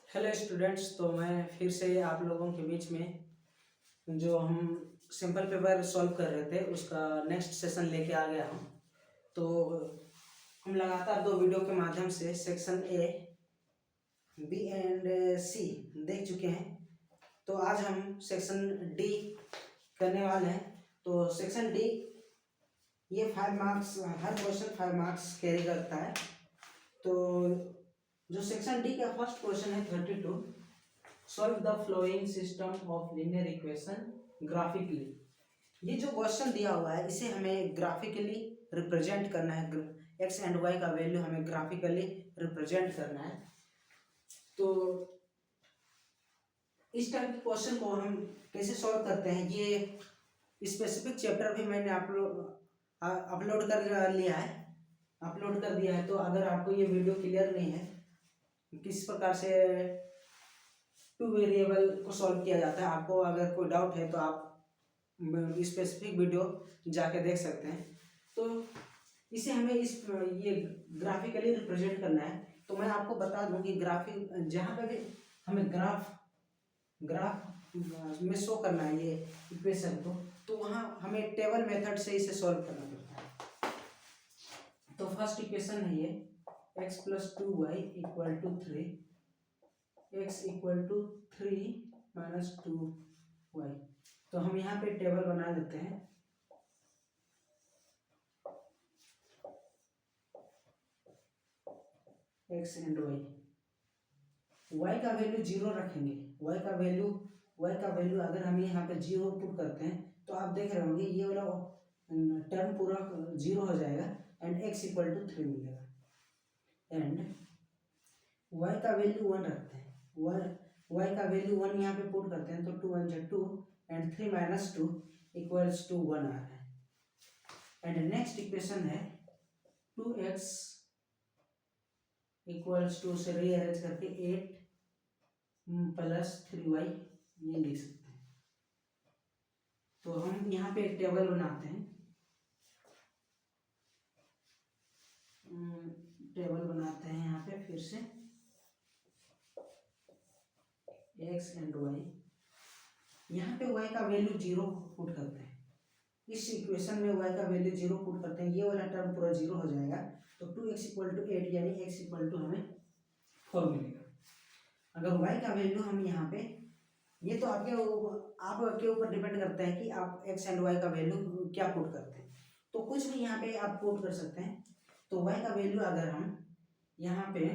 Hello students. तो मैं फिर से आप लोगों के बीच में जो हम सिंपल पेपर सॉल्व कर रहे थे उसका नेक्स्ट सेशन लेके आ गया हूँ। तो हम लगातार दो वीडियो के माध्यम से सेक्शन ए, बी एंड सी देख चुके हैं। तो आज हम सेक्शन डी करने वाले हैं। तो सेक्शन डी ये 5 मार्क्स, हर क्वेश्चन 5 मार्क्स कैरी करता है। तो जो सेक्शन डी का फर्स्ट क्वेश्चन है 32, solve the flowing system of linear equation graphically. ये जो क्वेश्चन दिया हुआ है इसे हमें ग्राफिकली रिप्रेजेंट करना है। एक्स एंड वाई का वैल्यू हमें ग्राफिकली रिप्रेजेंट करना है। तो इस टाइप के क्वेश्चन को हम कैसे सॉल्व करते हैं, ये स्पेसिफिक चैप्टर भी मैंने अपलोड कर दिया है। तो अगर आपको ये वीडियो क्लियर नहीं है किस प्रकार से टू वेरिएबल को सॉल्व किया जाता है, आपको अगर कोई डाउट है तो आप स्पेसिफिक वीडियो जाके देख सकते हैं। तो इसे हमें ये ग्राफिकली रिप्रेजेंट करना है। तो मैं आपको बता दूं कि ग्राफिक जहाँ पे भी हमें ग्राफ में शो करना है ये इक्वेशन को, तो वहाँ हमें टेबल मेथड से इसे सॉल्व करना पड़ता है। तो फर्स्ट इक्वेशन है ये x + 2y = 3, x = 3 - 2y। तो हम यहाँ पे टेबल बना लेते हैं। x एंड y का वैल्यू 0 रखेंगे। y का वैल्यू अगर हम यहाँ पे 0 पुट करते हैं तो आप देख रहे होंगे ये वाला टर्म पूरा 0 हो जाएगा एंड x = 3 मिलेगा। एंड y का वैल्यू 1 रखते हैं। y का वैल्यू 1 यहाँ पे पुट करते हैं तो 2 × 2 एंड 3 - 2 = 1 आ रहा है। एंड नेक्स्ट इक्वेशन है 2x = से रीअरेंज करके 8 + 3y ये लिख सकते हैं। तो हम यहाँ पे एक टेबल बनाते हैं। यहाँ पे फिर से x एंड y, यहाँ पे y का वैल्यू 0 पुट करते हैं। इस इक्वेशन में y का वैल्यू 0 पुट करते हैं, ये वाला टर्म पूरा 0 हो जाएगा। तो 2x = 8 यानी x = हमें 4 मिलेगा। अगर y का वैल्यू हम यहाँ पे, ये तो आपके ऊपर डिपेंड करता है कि आप x एंड y का वैल्यू क्या पुट करते हैं। तो कुछ भी यहाँ पे आप पुट कर सकते हैं। तो y का वैल्यू अगर हम यहाँ पे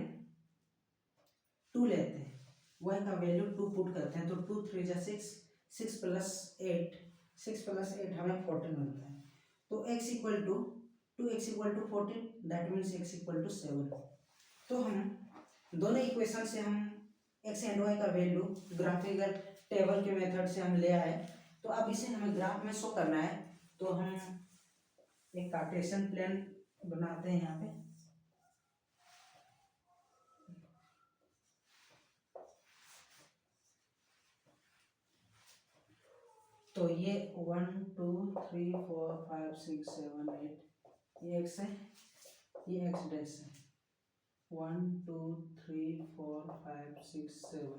2 लेते हैं, y का वैल्यू 2 पुट करते हैं तो 2 × 3 = 6, 6 + 8 हमें 14 मिलता है। तो x = 2x = 14, that means x = 7। तो हम दोनों इक्वेशन से हम x एंड y का वैल्यू ग्राफिकल टेबल के मेथड से हम ले आए। तो अब इसे हमें ग्राफ में शो करना है। तो हम एक कार्टेशियन प्लेन बनाते हैं यहाँ पे। तो ये 1 2 3 4 5 6 7 8 ये x है, ये x डैश है। 1 2 3 4 5 6 7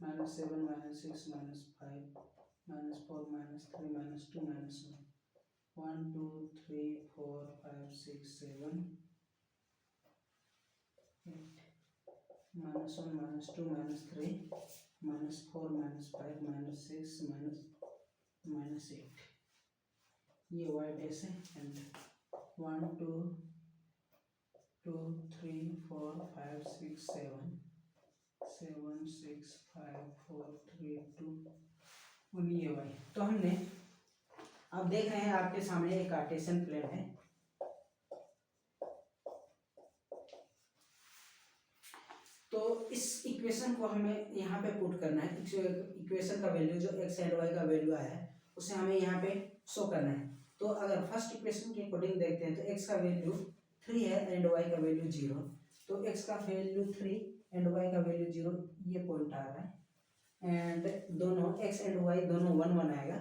-7 -6 -5 -4 -3 -2 -1 1 2 3 4 5 6 7 8 -1 -2 -3 -4 -5 -6 -8 ये y डैश है। एंड 1 2 2 3 4 5 6 7 7 6 5 4 3 2 1 ये y। तो हमने, आप देख रहे हैं आपके सामने एक कार्टेशियन प्लेन है। तो इस इक्वेशन को हमें यहाँ पे पुट करना है। इक्वेशन का वैल्यू जो x एंड y का वैल्यू आया है उसे हमें यहाँ पे शो करना है। तो अगर फर्स्ट इक्वेशन के अकॉर्डिंग देखते हैं तो x का वैल्यू 3 है एंड y का वैल्यू 0। तो x का वैल्यू 3 एंड y का वैल्यू 0, ये पॉइंट आ रहा है। एंड दोनों x एंड y दोनों 1 1 आएगा,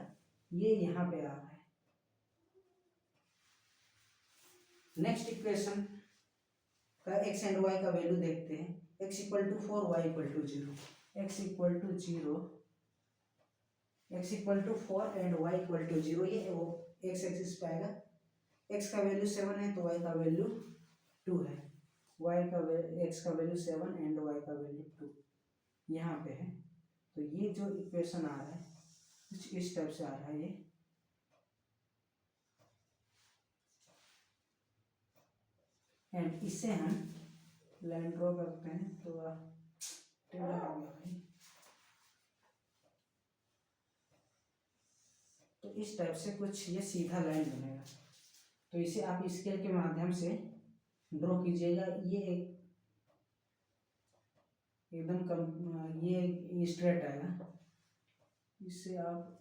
ये यहाँ पे आ रहा है। नेक्स्ट इक्वेशन का x एंड y का वैल्यू देखते हैं। x equal to 4 y equal to 0, x equal to 0, x equal to 4 and y equal to 0, ये वो x एक्सिस पे आएगा। x का वैल्यू 7 है तो y का वैल्यू 2 है, x का वैल्यू 7 एंड y का वैल्यू 2 यहाँ पे है। तो ये जो इक्वेशन आ रहा है कुछ इस टाइप से आ रहा है ये, एंड इससे हम लाइन ड्रॉ करते हैं तो टेढ़ा हो गया भाई। तो इस टाइप से कुछ ये सीधा लाइन बनेगा। तो इसे आप स्केल के माध्यम से ड्रॉ कीजिएगा। ये एकदम कम, ये स्ट्रेट आएगा। इसे आप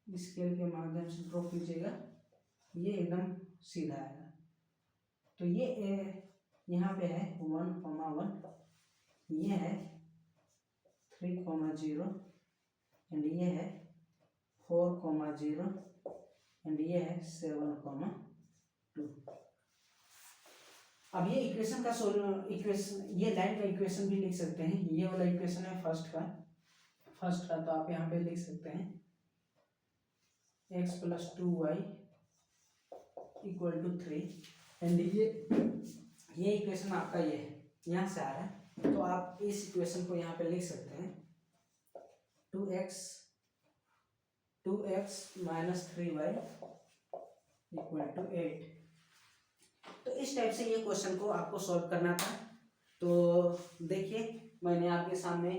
स्केल के माध्यम से ड्रॉ कीजिएगा, ये एकदम सीधा आएगा। तो ये यहाँ पे है 1,1, ये है 3,0 एंड ये है 4,0 एंड ये है 7,2। अब ये इक्वेशन का ये लाइन का इक्वेशन भी लिख सकते हैं। ये वाला इक्वेशन है फर्स्ट का, तो आप यहाँ पे लिख सकते हैं x + 2y = 3 एंड ये इक्वेशन आपका ये है, यहाँ से आ रहा है। तो आप इस इक्वेशन को यहाँ पे लिख सकते हैं 2x - 3y = 8। तो इस टाइप से ये क्वेश्चन को आपको सॉल्व करना था। तो देखिए मैंने आपके सामने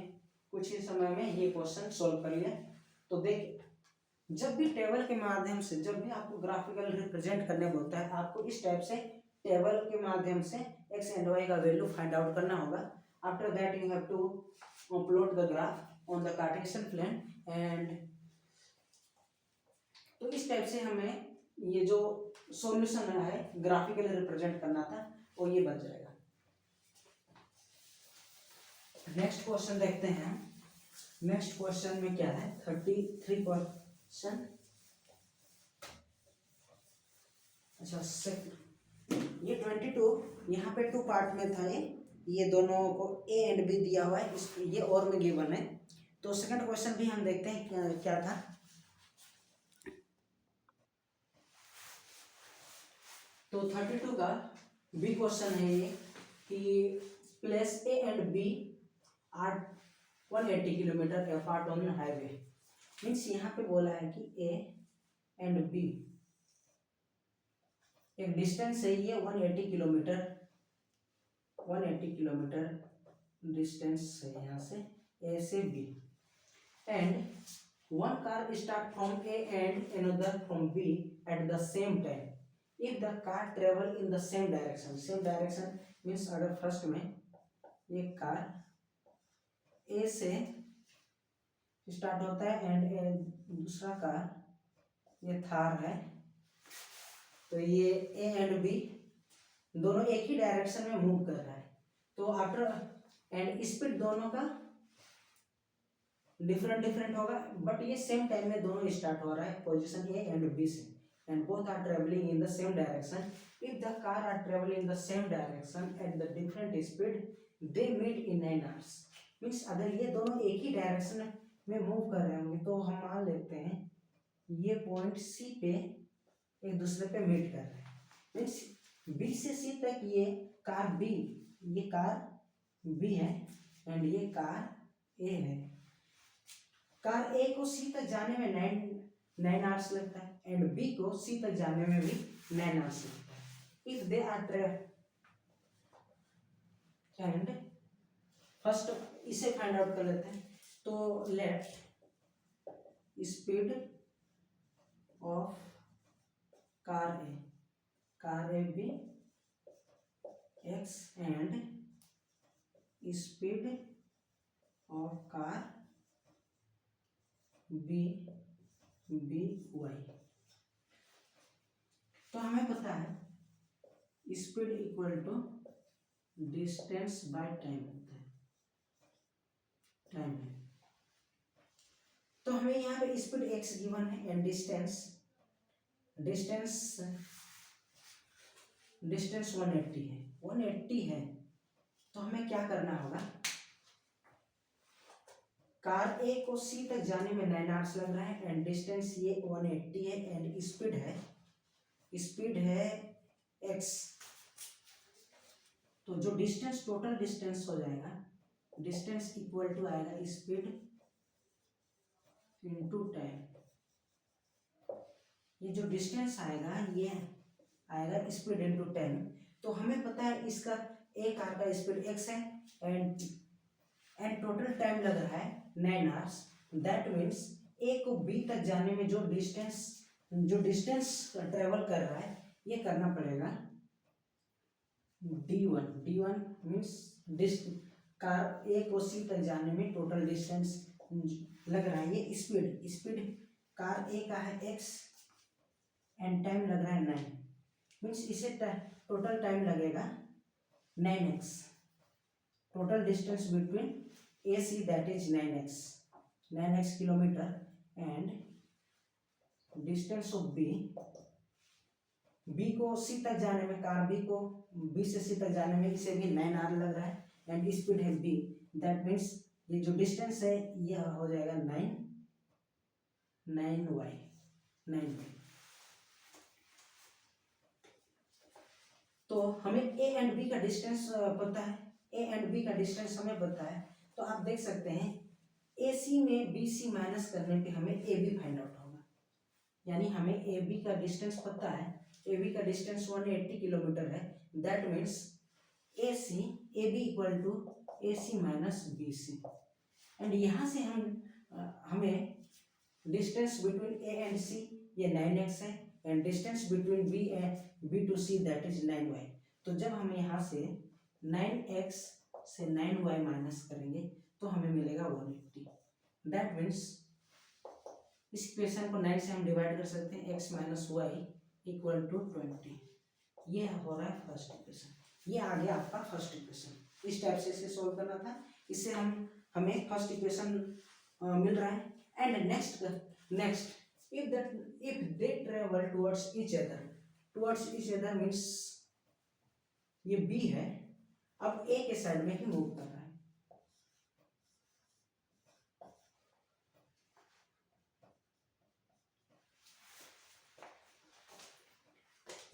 कुछ ही समय में ये क्वेश्चन सॉल्व कर लिया। तो देखिए जब भी टेबल के माध्यम से, जब भी आपको ग्राफिकल रिप्रेजेंट करने बोलता है, आपको इस टाइप से टेबल के माध्यम से x एंड y का वैल्यू फाइंड आउट करना होगा। After that you have to plot the graph on the Cartesian plane and तो इस टाइप से हमें ये जो सॉल्यूशन है ग्राफिकली रिप्रेजेंट करना था वो ये बन जाएगा। नेक्स्ट क्वेश्चन देखते हैं। नेक्स्ट क्वेश्चन में क्या है 33 क्वेश्चन। अच्छा ये 22 यहाँ पे 2 पार्ट में था। ये दोनों को A एंड B दिया हुआ है, ये और में गिवन है। तो सेकंड क्वेश्चन भी हम देखते हैं क्या था। तो 32 का बी क्वेश्चन है ये कि place A and B are 180 kilometre apart on highway. Means यहाँ पे बोला है कि A एंड B एक डिस्टेंस है, ये 180 किलोमीटर डिस्टेंस है यहाँ से A से B and one car start from A and another from B at the same time. If the car travel in the same direction means अगर first में ये कार A से स्टार्ट होता है एंड दूसरा कार ये थार है, तो ये A एंड B दोनों एक ही डायरेक्शन में मूव कर रहा है। तो आफ्टर एंड स्पीड दोनों का डिफरेंट होगा, बट ये सेम टाइम में दोनों स्टार्ट हो रहा है पोजीशन A एंड B से and both are traveling in the same direction. If the car are traveling in the same direction at the different speed, they meet in 9 hours. Means अगर ये दोनों एक ही direction में move कर रहे होंगे तो हम मान लेते हैं ये पॉइंट C पे एक दूसरे पे मीट कर रहे हैं। मीन्स B से C तक ये कार B है एंड ये कार A है। कार A को C तक जाने में 9 आवर्स लगता है एंड B को C तक जाने में भी 9 आवर्स लगता है। If they are and first इसे फाइंड आउट कर लेते हैं। तो let speed of car A be x and speed of car B y. तो हमें पता है speed equal to distance by time होता है, टाइम है। तो हमें यहाँ पे स्पीड x गिवन है एंड डिस्टेंस 180 है। तो हमें क्या करना होगा, कार ए को सी तक जाने में 9 आवर्स लग रहा है एंड डिस्टेंस ये 180 है एंड स्पीड है x। तो जो डिस्टेंस टोटल डिस्टेंस हो जाएगा, डिस्टेंस इक्वल टू आएगा स्पीड इनटू टाइम। ये जो डिस्टेंस आएगा ये आएगा स्पीड इनटू टाइम। तो हमें पता है इसका ए कार का स्पीड x है एंड टोटल टाइम लग रहा है 9 आवर्स। दैट मीन्स ए को बी तक जाने में जो डिस्टेंस ट्रेवल कर रहा है ये करना पड़ेगा d1 मीन्स कार ए को सी तक जाने में टोटल डिस्टेंस लग रहा है, ये स्पीड कार ए का है x एंड टाइम लग रहा है 9 मीन्स इसे टोटल टाइम लगेगा 9x। Total distance between A C that is 9x kilometre and distance of B को सी तक जाने में, कार बी से सी तक जाने में इसे भी 9 आवर लग रहा है एंड स्पीड है b। दैट मीन्स ये जो डिस्टेंस है ये हो जाएगा 9y। तो हमें ए एंड बी का डिस्टेंस पता है, हमें पता है। तो आप देख सकते हैं ए सी में बी सी माइनस करने पे हमें ए बी फाइंड आउट होगा, यानी हमें ए बी का डिस्टेंस पता है। ए बी का डिस्टेंस 180 किलोमीटर है। That means A B equal to A C minus B C and यहाँ से हमें distance between A and C ये 9x है and distance between B to C that is 9y। तो जब हम यहाँ से 9x से 9y माइनस करेंगे तो हमें मिलेगा 180। दैट मीन्स इस इक्वेशन को 9 से हम डिवाइड कर सकते हैं, x minus y equal to 20। ये हो रहा है फर्स्ट इक्वेशन। ये आ गया आपका फर्स्ट इक्वेशन। इस टाइप से इसे सॉल्व करना था। इससे हमें फर्स्ट इक्वेशन मिल रहा है। And next if they travel towards each other means ये B है, अब A के साइड में ही मूव कर रहा है।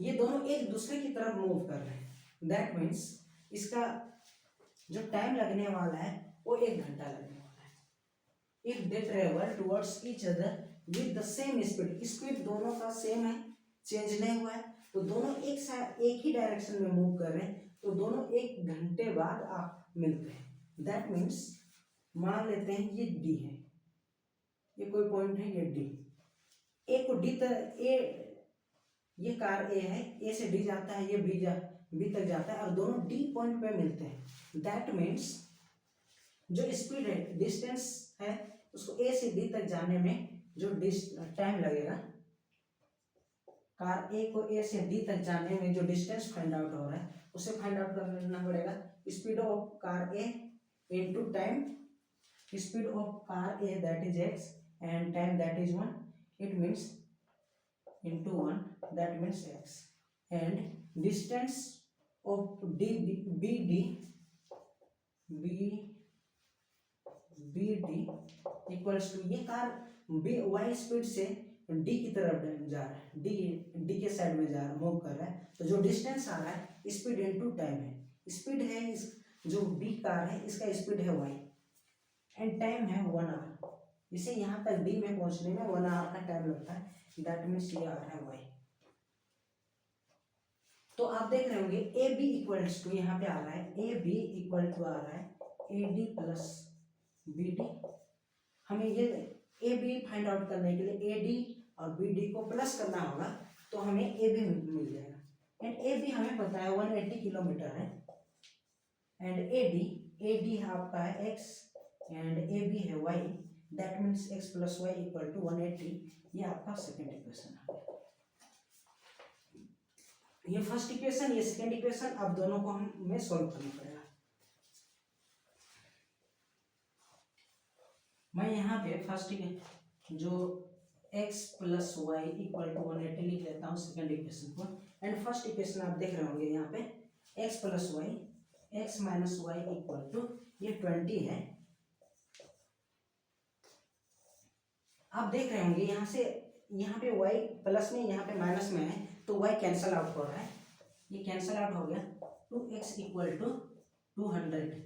ये दोनों एक दूसरे की तरफ मूव कर रहे हैं। दैट मीन्स इसका जो टाइम लगने वाला है वो 1 घंटा लगने वाला है। If they travel towards each other with the same speed दोनों का सेम है, चेंज नहीं हुआ है, तो दोनों एक ही डायरेक्शन में मूव कर रहे हैं, तो दोनों 1 घंटे बाद आप मिलते हैं। दैट मीन्स मान लेते हैं ये डी है, ये कोई पॉइंट है, ये डी। ए को डी तक ये कार ए है, ए से डी जाता है, ये बी तक जाता है और दोनों डी पॉइंट पे मिलते हैं। दैट मीन्स जो स्पीड है, डिस्टेंस है, उसको ए से डी तक जाने में जो टाइम लगेगा, कार ए को ए से डी तक जाने में जो डिस्टेंस फाइंड आउट हो रहा है उसे फाइंड आउट करना पड़ेगा। Speed of car A into time, speed of car A that is x and time that is 1, it means into 1 that means x and distance of BD equals to ये car y speed से d की तरफ जा रहा है, d के side में जा रहा है, मूव कर रहा है। तो जो डिस्टेंस आ रहा है स्पीड इनटू टाइम है। स्पीड है इस जो b कार है इसका स्पीड है y एंड टाइम है 1 आवर। इसे यहाँ तक d में पहुंचने में 1 आवर का टाइम लगता है। दैट मीन्स ये आ रहा है y। तो आप देख रहे होंगे ए बी इक्वल्स टू यहाँ पे आ रहा है, ए बी इक्वल टू आ रहा है A D plus B D. हमें ये ए बी फाइंड आउट करने के लिए ए डी और बी डी को प्लस करना होगा, तो हमें ए बी मिल जाएगा। एंड ए बी हमें पता है 180 किलोमीटर है एंड ए डी आपका है x एंड ए बी है y। That means x plus y equal to 180। ये आपका सेकेंड इक्वेशन है। ये फर्स्ट इक्वेशन, ये सेकेंड इक्वेशन, अब दोनों को हमें सॉल्व करना पड़ेगा। मैं यहाँ पे फर्स्ट जो x plus y equal to 180 लिख लेता हूँ सेकेंड इक्वेशन को। एंड फर्स्ट इक्वेशन आप देख रहे होंगे यहाँ पे x plus y x minus y equal to ये 20 है। आप देख रहे होंगे यहाँ से यहाँ पे y प्लस में यहाँ पे माइनस में है तो y कैंसल आउट हो रहा है, ये कैंसल आउट हो गया। 2x इक्वल टू 200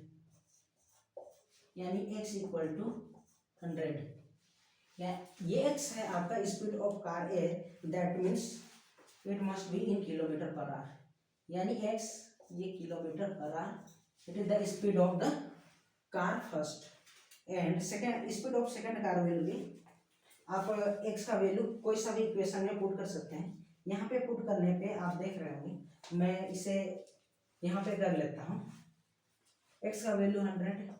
यानी x इक्वल टू 100 या ये x है आपका speed of car A, that means it must be in kilometre per hour यानी x ये kilometre per hour, it is the speed of the car first and second speed of second car will be, आप x का value कोई सा भी equation में put कर सकते हैं। यहाँ पे पुट करने पे आप देख रहे होंगे, मैं इसे यहाँ पे कर लेता हूँ। x का value 100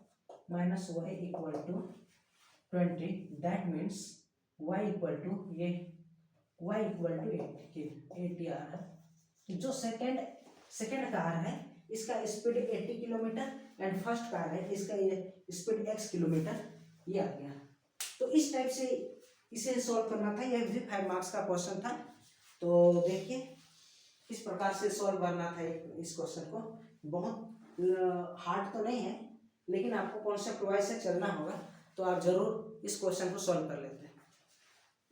minus y equal to 20 that means y equal to ये y इक्वल टू 80 आ रहा है। जो सेकेंड कार है इसका speed 80 kilometre and first car है इसका ये स्पीड x किलोमीटर, ये आ गया। तो इस टाइप से इसे सॉल्व करना था, यह भी 5 मार्क्स का क्वेश्चन था। तो देखिए इस प्रकार से सॉल्व करना था इस क्वेश्चन को, बहुत हार्ड तो नहीं है लेकिन आपको कॉन्सेप्ट वाइज से चलना होगा तो आप जरूर इस क्वेश्चन को सॉल्व कर लेते हैं।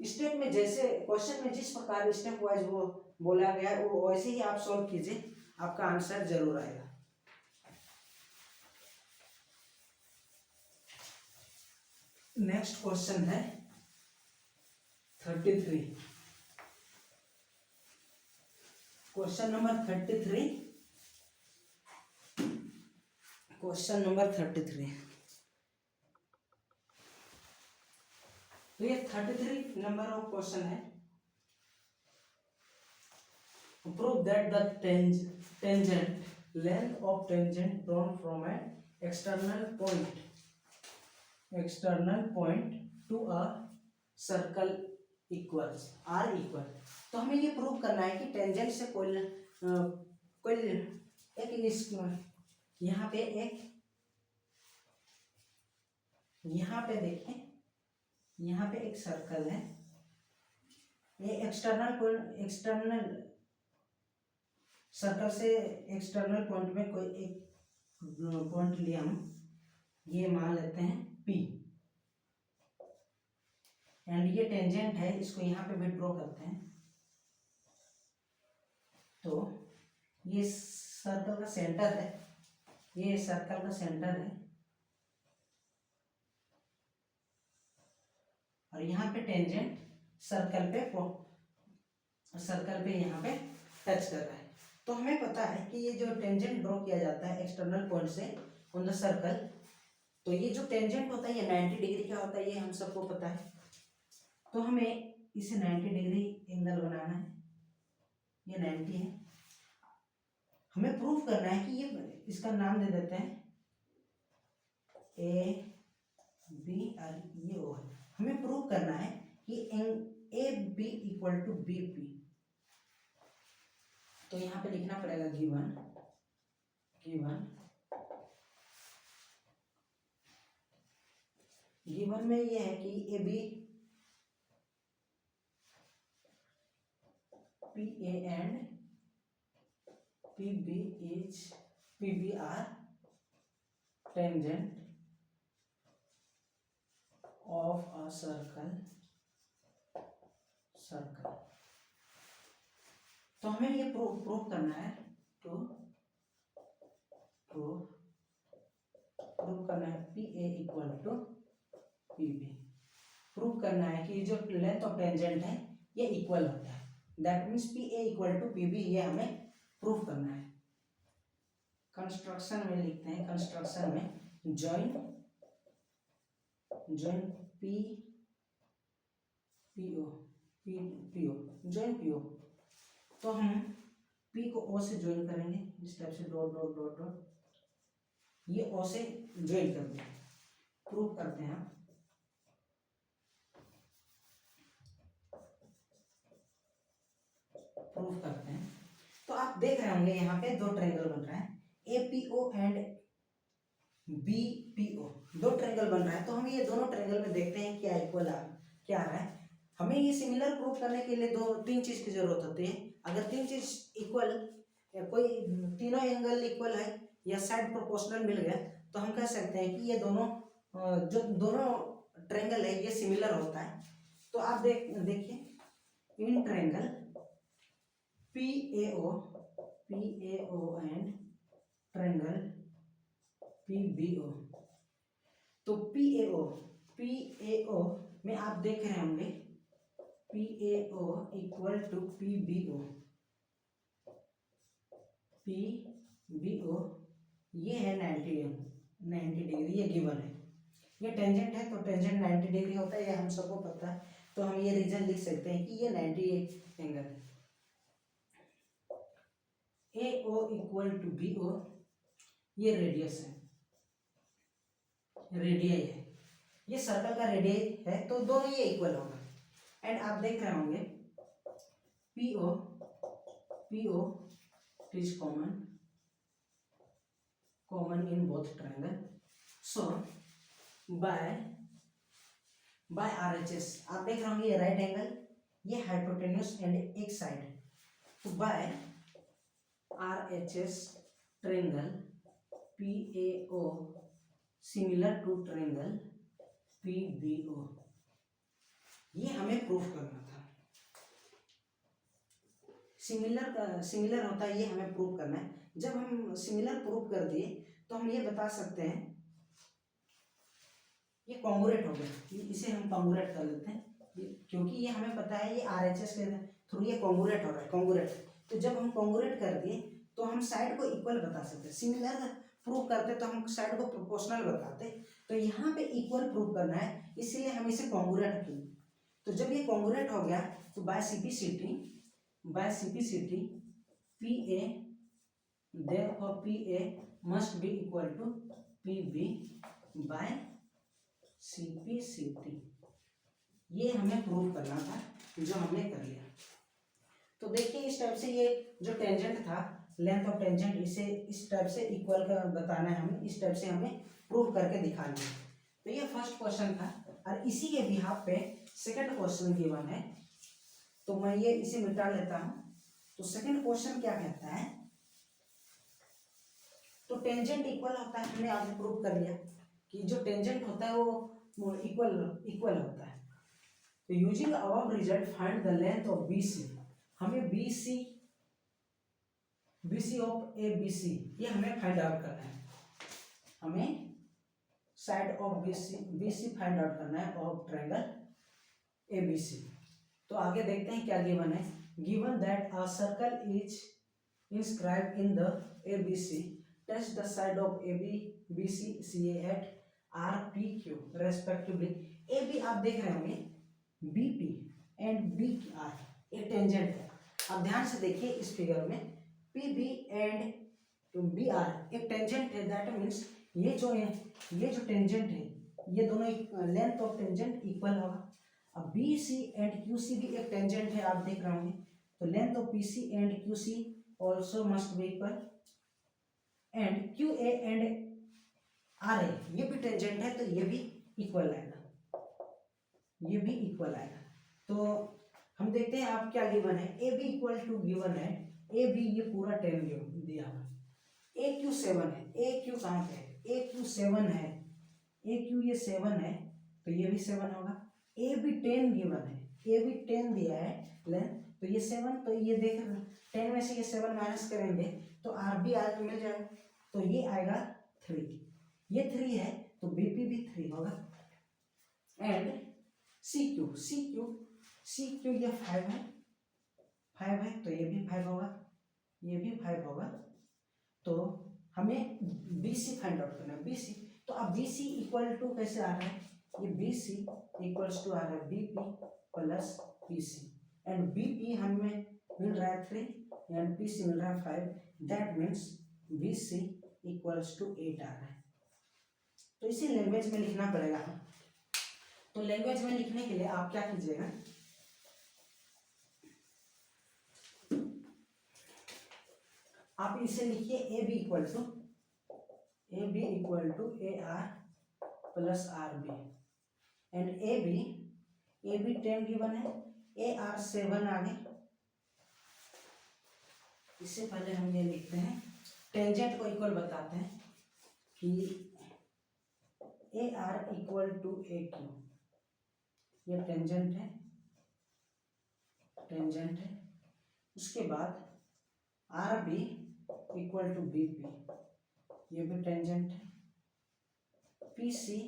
स्टेप में जैसे क्वेश्चन में जिस प्रकार स्टेप वाइज वो बोला गया है वो वैसे ही आप सॉल्व कीजिए, आपका आंसर जरूर आएगा। नेक्स्ट क्वेश्चन है 33, क्वेश्चन नंबर 33, क्वेश्चन नंबर 33। तो ये 33 नंबर ऑफ क्वेश्चन है। Prove that the tangent length of tangent drawn from an external point to a circle equals are equal. तो हमें ये प्रूव करना है कि टेंजेंट से कोई एक यहाँ पे देखें, यहाँ पे एक सर्कल है, ये एक्सटर्नल सर्कल से एक्सटर्नल पॉइंट में कोई एक पॉइंट लिया हम, ये मान लेते हैं P एंड ये टेंजेंट है, इसको यहाँ पे भी ड्रॉ करते हैं। तो ये सर्कल का सेंटर है, ये सर्कल का सेंटर है और यहाँ पे टेंजेंट सर्कल पे यहाँ पे टच कर रहा है। तो हमें पता है कि ये जो टेंजेंट ड्रॉ किया जाता है एक्सटर्नल पॉइंट से ऑन द सर्कल, तो ये जो टेंजेंट होता है ये 90 डिग्री का होता है, ये हम सबको पता है। तो हमें इसे 90 डिग्री एंगल बनाना है, ये 90 है। हमें प्रूफ करना है कि ये इसका नाम दे देते हैं ए बी और ये ओ है। हमें प्रूफ करना है कि A B equal to B P. तो यहाँ पे लिखना पड़ेगा गिवन में ये है कि A B P A and P B are tangent of a circle. तो हमें ये प्रूफ करना है, तो प्रूफ करना है P A equal to P B. Proof करना है कि जो लेंथ ऑफ टेंजेंट है ये इक्वल होता है, that means P A equal to P B, ये हमें प्रूफ करना है। कंस्ट्रक्शन में लिखते हैं, कंस्ट्रक्शन में जॉइन जॉइन पी ओ। तो हम P को O से ज्वाइन करेंगे इस टाइप से, डॉट डॉट डॉट डॉट, ये O से ज्वाइन कर देंगे। प्रूव करते हैं, प्रूफ करते हैं। तो आप देख रहे होंगे यहाँ पे दो ट्रायंगल बन रहा है, APO एंड BPO, दो ट्रायंगल बन रहा है। तो हम ये दोनों ट्रायंगल में देखते हैं क्या इक्वल क्या आ रहा है। हमें ये सिमिलर प्रूफ करने के लिए तीन चीज की जरूरत होती है। अगर तीन चीज इक्वल, कोई तीनों एंगल इक्वल है या साइड प्रोपोर्शनल मिल गया तो हम कह सकते हैं कि ये दोनों जो दोनों ट्रायंगल है ये सिमिलर होता है। तो आप देखिए in triangle PAO and triangle PBO। तो PAO में आप देख रहे होंगे PAO इक्वल टू PBO ये है 90 डिग्री, ये गिवन है। ये टेंजेंट है तो टेंजेंट 90 डिग्री होता है, ये हम सबको पता है। तो हम ये रीजन लिख सकते हैं कि ये 90 एंगल है। AO इक्वल टू BO ये रेडियस है, रेडियस है, ये सर्कल का रेडियस है, तो दोनों ये इक्वल होगा। एंड आप देख रहे होंगे PO is common in both triangle. So by RHS आप देख रहे होंगे ये राइट एंगल, ये हाइपोटेन्यूज एंड एक साइड। तो by RHS triangle PAO similar to triangle PBO, ये हमें प्रूफ करना था। सिमिलर होता है, ये हमें प्रूफ करना है। जब हम सिमिलर प्रूफ कर दिए तो हम ये बता सकते हैं ये कॉन्ग्रुएंट हो गया, इसे हम कॉन्ग्रुएंट कर लेते हैं क्योंकि ये हमें पता है ये RHS के थ्रू ये कॉन्ग्रुएंट हो रहा है, कॉन्ग्रुएंट। तो जब हम कॉन्ग्रुएंट कर दिए तो हम साइड को इक्वल बता सकते हैं। सिमिलर प्रूफ करते तो हम साइड को प्रोपोर्शनल बताते, तो यहाँ पे इक्वल प्रूफ करना है, इसलिए हम इसे कॉन्ग्रुएंट किए। तो जब ये कॉन्ग्रुएंट हो गया तो bye CPCT PA therefore PA must be equal to PB by CPCT, ये हमें प्रूव करना था जो हमने कर लिया। तो देखिए इस टाइप से ये जो टेंजेंट था, लेंथ ऑफ टेंजेंट, इसे इस टाइप से इक्वल का बताना है हमें, इस टाइप से हमें प्रूव करके दिखाना है। तो ये फर्स्ट क्वेश्चन था और इसी के बिहाफ पे सेकंड क्वेश्चन गिवन है। तो मैं ये इसे मिटा लेता हूँ। तो सेकंड क्वेश्चन क्या कहता है, तो टेंजेंट इक्वल होता है, हमने आगे प्रूव कर लिया कि जो टेंजेंट होता है वो इक्वल होता है। तो using above result find the length of BC, हमें BC ऑफ ABC ये हमें फाइंड आउट करना है, हमें side of BC find out करना है ऑफ ट्रायंगल ABC। तो आगे देखते हैं क्या गिवन है। Given that a circle is inscribed in the ABC, touch the side of ABC CA at RPQ respectively. AB आप देख रहे होंगे BP एंड BR एक टेंजेंट है। आप ध्यान से देखिए इस फिगर में PB एंड BR एक टेंजेंट है, दैट मीन्स ये जो टेंजेंट है ये दोनों लेंथ ऑफ टेंजेंट इक्वल होगा। अब BC एंड QC भी एक टेंजेंट है, आप देख रहे होंगे, तो length of PC and QC also must be equal. And QA and RA ये भी टेंजेंट है, तो ये भी इक्वल आएगा, ये भी इक्वल आएगा। तो हम देखते हैं आप क्या गिवन है। AB इक्वल टू गिवन है AB ये पूरा 10 दिया हुआ, AQ 7 है, AQ कहाँ पे है, AQ 7 है, AQ ये 7 है तो ये भी 7 होगा। AB 10 गिवन है, AB 10 दिया है लेंथ, तो ये 7, तो ये देख 10 में से ये 7 माइनस करेंगे तो RB आगे मिल जाएगा, तो ये आएगा 3, ये 3 है तो BP भी 3 होगा। एंड CQ ये 5 है तो ये भी 5 होगा, ये भी 5 होगा। तो हमें BC फाइंड आउट करना है, BC। तो अब BC इक्वल टू कैसे आ रहा है, ये BC इक्वल्स टू आ रहा है BP plus PC, and BP हमें मिल रहा है 3 एंड PC मिल रहा है 5, that means BC equals to 8 आ रहा है। तो इसी लैंग्वेज में लिखना पड़ेगा। तो लैंग्वेज में लिखने के लिए आप क्या कीजिएगा, आप इसे लिखिए AB equal to AR plus RB and AB 10 given है, AR 7 आगे। इससे पहले हम ये लिखते हैं टेंजेंट को इक्वल बताते हैं कि A R equal to A Q, ये टेंजेंट है, टेंजेंट है। उसके बाद R B equal to B P, ये भी टेंजेंट है। P C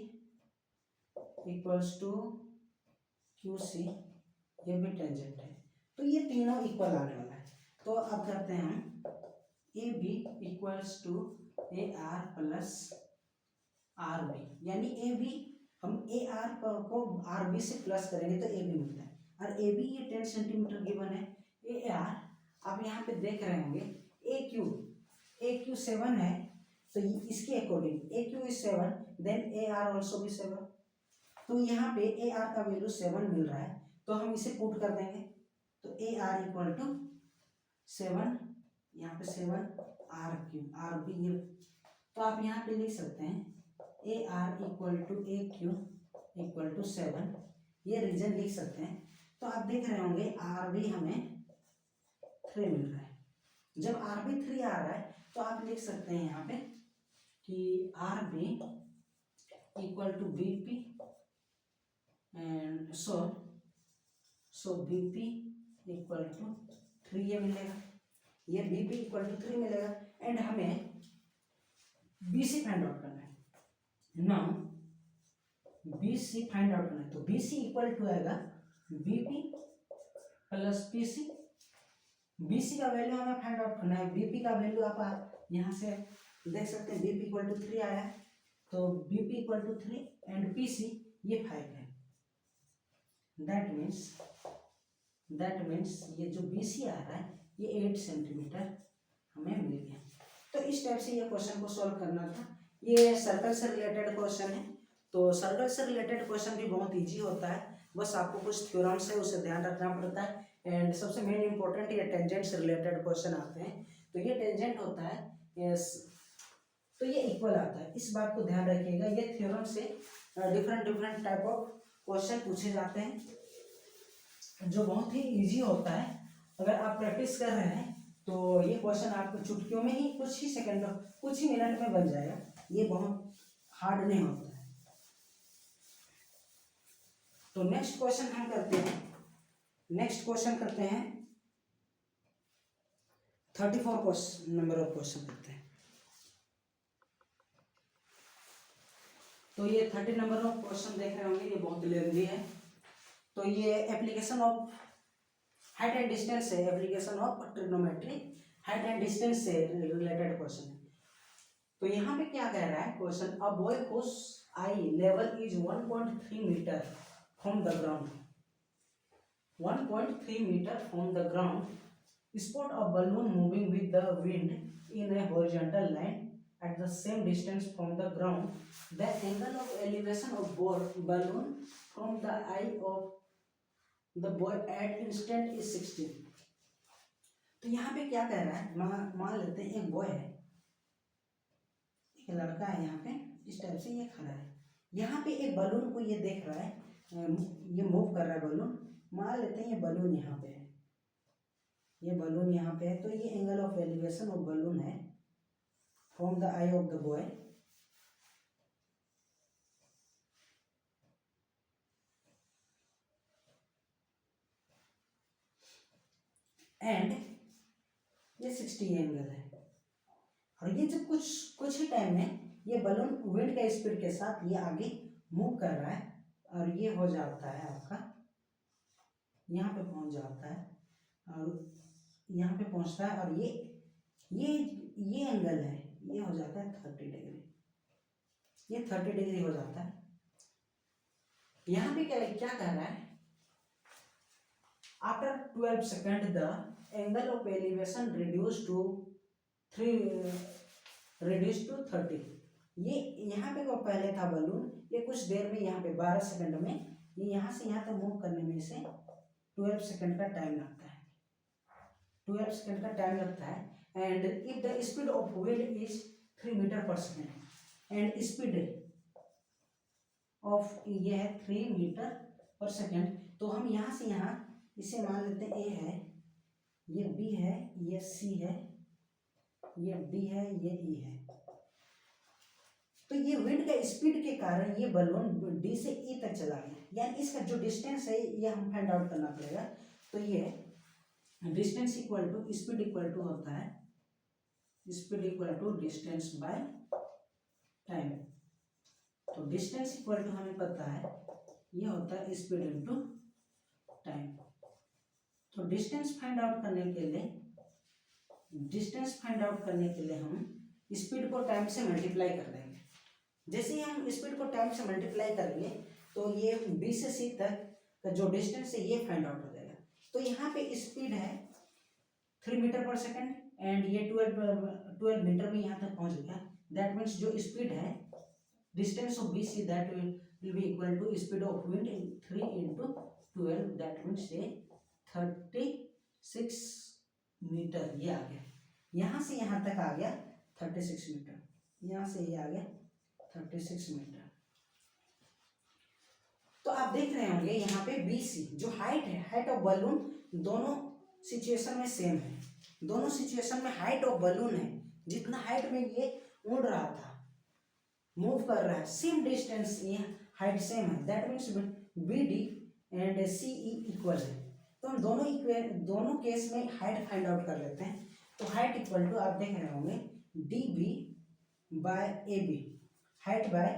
equals to Q C, ये भी टेंजेंट है। तो ये तीनों इक्वल आने वाला है। तो अब करते हैं हम A B equals to A R plus R B, यानी ए बी हम ए आर को आर बी से प्लस करेंगे तो ए बी मिलता है, और ए बी ये 10 सेंटीमीटर गिवन है। ए आर आप यहाँ पे देख रहे होंगे, ए क्यू 7 है, तो इसके according A Q is 7, then A R also भी 7। तो यहाँ पे ए आर का वैल्यू 7 मिल रहा है, तो हम इसे पुट कर देंगे। तो ए आर इक्वल टू 7, यहाँ पे 7 आर क्यू, आर बी ये, तो आप यहाँ पे लिख सकते हैं A R equal to A Q equal to 7, ये रीजन लिख सकते हैं। तो आप देख रहे होंगे आर बी हमें 3 मिल रहा है। जब आर बी 3 आ रहा है तो आप लिख सकते हैं यहाँ पे कि R B equal to B P and so B P equal to 3, ये मिलेगा, ये बी पी इक्वल टू 3 मिलेगा। एंड हमें बी सी फाइंड आउट करना है। Now B C find out करना है, तो बी सी इक्वल टू आएगा B P plus P C. B C का वैल्यू हमें फाइंड आउट करना है, बी पी का वैल्यू आप यहाँ से देख सकते हैं, बी पी इक्वल टू 3 आया है, तो B P equal to 3 and P C ये 5 है। दैट मीन्स ये जो बी सी आ रहा है ये 8 सेंटीमीटर हमें मिल गया। तो इस टाइप से ये क्वेश्चन को सॉल्व करना था। ये सर्कल से रिलेटेड क्वेश्चन है, तो सर्कल से रिलेटेड क्वेश्चन भी बहुत इजी होता है, बस आपको कुछ थ्योरम्स है उसे ध्यान रखना पड़ता है। एंड सबसे मेन इंपॉर्टेंट ये टेंजेंट से रिलेटेड क्वेश्चन आते हैं। तो ये टेंजेंट होता है तो ये इक्वल आता है, इस बात को ध्यान रखिएगा। ये थ्योरम से डिफरेंट टाइप ऑफ क्वेश्चन पूछे जाते हैं जो बहुत ही इजी होता है। अगर आप प्रैक्टिस कर रहे हैं तो ये क्वेश्चन आपको चुटकियों में ही कुछ ही सेकंड कुछ ही मिनट में बन जाएगा, ये बहुत हार्ड नहीं होता है। तो नेक्स्ट क्वेश्चन हम करते हैं, नेक्स्ट क्वेश्चन करते हैं 34 नंबर ऑफ क्वेश्चन करते हैं। तो ये 30 नंबर ऑफ क्वेश्चन देख रहे होंगे, ये बहुत लेंथी है। तो ये application of height and distance है, application of trigonometry height and distance से रिलेटेड क्वेश्चन है। तो यहाँ पे क्या कह रहा है question, a boy whose eye level is 1.3 metre from the ground, 1.3 metre from the ground spot a balloon moving with the wind in a horizontal line at the same distance from the ground. The angle of elevation of balloon from the eye of the boy at instant is 60. तो यहाँ पे क्या कह रहा है, मान लेते हैं एक बॉय है, एक लड़का है, यहाँ पे इस टाइप से ये खड़ा है, यहाँ पे एक बलून को ये देख रहा है, ये मूव कर रहा है बलून। मान लेते हैं ये बलून यहाँ पे है, ये बलून यहाँ पे है, तो ये angle of elevation of balloon है from the eye of the boy. And ये 60 एंगल है, और ये जब कुछ ही टाइम में ये बलून विंड के स्पीड के साथ ये आगे मूव कर रहा है, और ये हो जाता है आपका यहाँ पे पहुंच जाता है, और यहाँ पे पहुंचता है, और ये एंगल है, ये हो जाता है 30 डिग्री, ये 30 डिग्री हो जाता है। यहाँ पे क्या कर रहा है, after 12 second the angle of elevation reduce to 30। ये यहाँ पे वो पहले था बलून, ये कुछ देर में यहाँ पे 12 सेकंड में ये यहाँ से यहाँ तक मूव करने में से 12 सेकंड का टाइम लगता है, 12 सेकंड का टाइम लगता है। And if the speed of wind is 3 metre per second and speed of ये है 3 मीटर पर सेकेंड, तो हम यहाँ से यहाँ इसे मान लेते हैं ए है, ये बी है, ये सी है, ये डी है, ये ई है। तो ये विंड का स्पीड के कारण ये बलून डी से ई तक चला गया, यानी इसका जो डिस्टेंस है ये हम फाइंड आउट करना पड़ेगा। तो ये distance equal to speed equal to होता है speed equal to distance by time. तो डिस्टेंस इक्वल टू हमें पता है ये होता है स्पीड इनटू टाइम। तो डिस्टेंस फाइंड आउट करने के लिए हम स्पीड को टाइम से मल्टीप्लाई कर देंगे। जैसे ही हम स्पीड को टाइम से मल्टीप्लाई करेंगे तो ये बी से सी तक का जो डिस्टेंस है ये फाइंड आउट हो जाएगा। तो यहाँ पे स्पीड है 3 मीटर पर सेकेंड एंड ये 12 मीटर में यहाँ तक पहुँच गया। दैट मीन्स जो स्पीड है distance of B C that will be equal to speed of wind 3 × 12, that means ये 36 मीटर ये आ गया। यहाँ से यहाँ तक आ गया 36 मीटर, यहाँ से ये आ गया 36 मीटर। तो आप देख रहे होंगे यहाँ पे बी सी जो हाइट है, हाइट ऑफ बलून दोनों सिचुएशन में सेम है। दोनों सिचुएशन में हाइट ऑफ बलून है, जितना हाइट में ये उड़ रहा था, मूव कर रहा है, सेम डिस्टेंस ये हाइट सेम है। That means B D and C E equal है। तो हम दोनों केस में हाइट फाइंड आउट कर लेते हैं। तो हाइट इक्वल टू आप देख रहे होंगे D B by A B, height by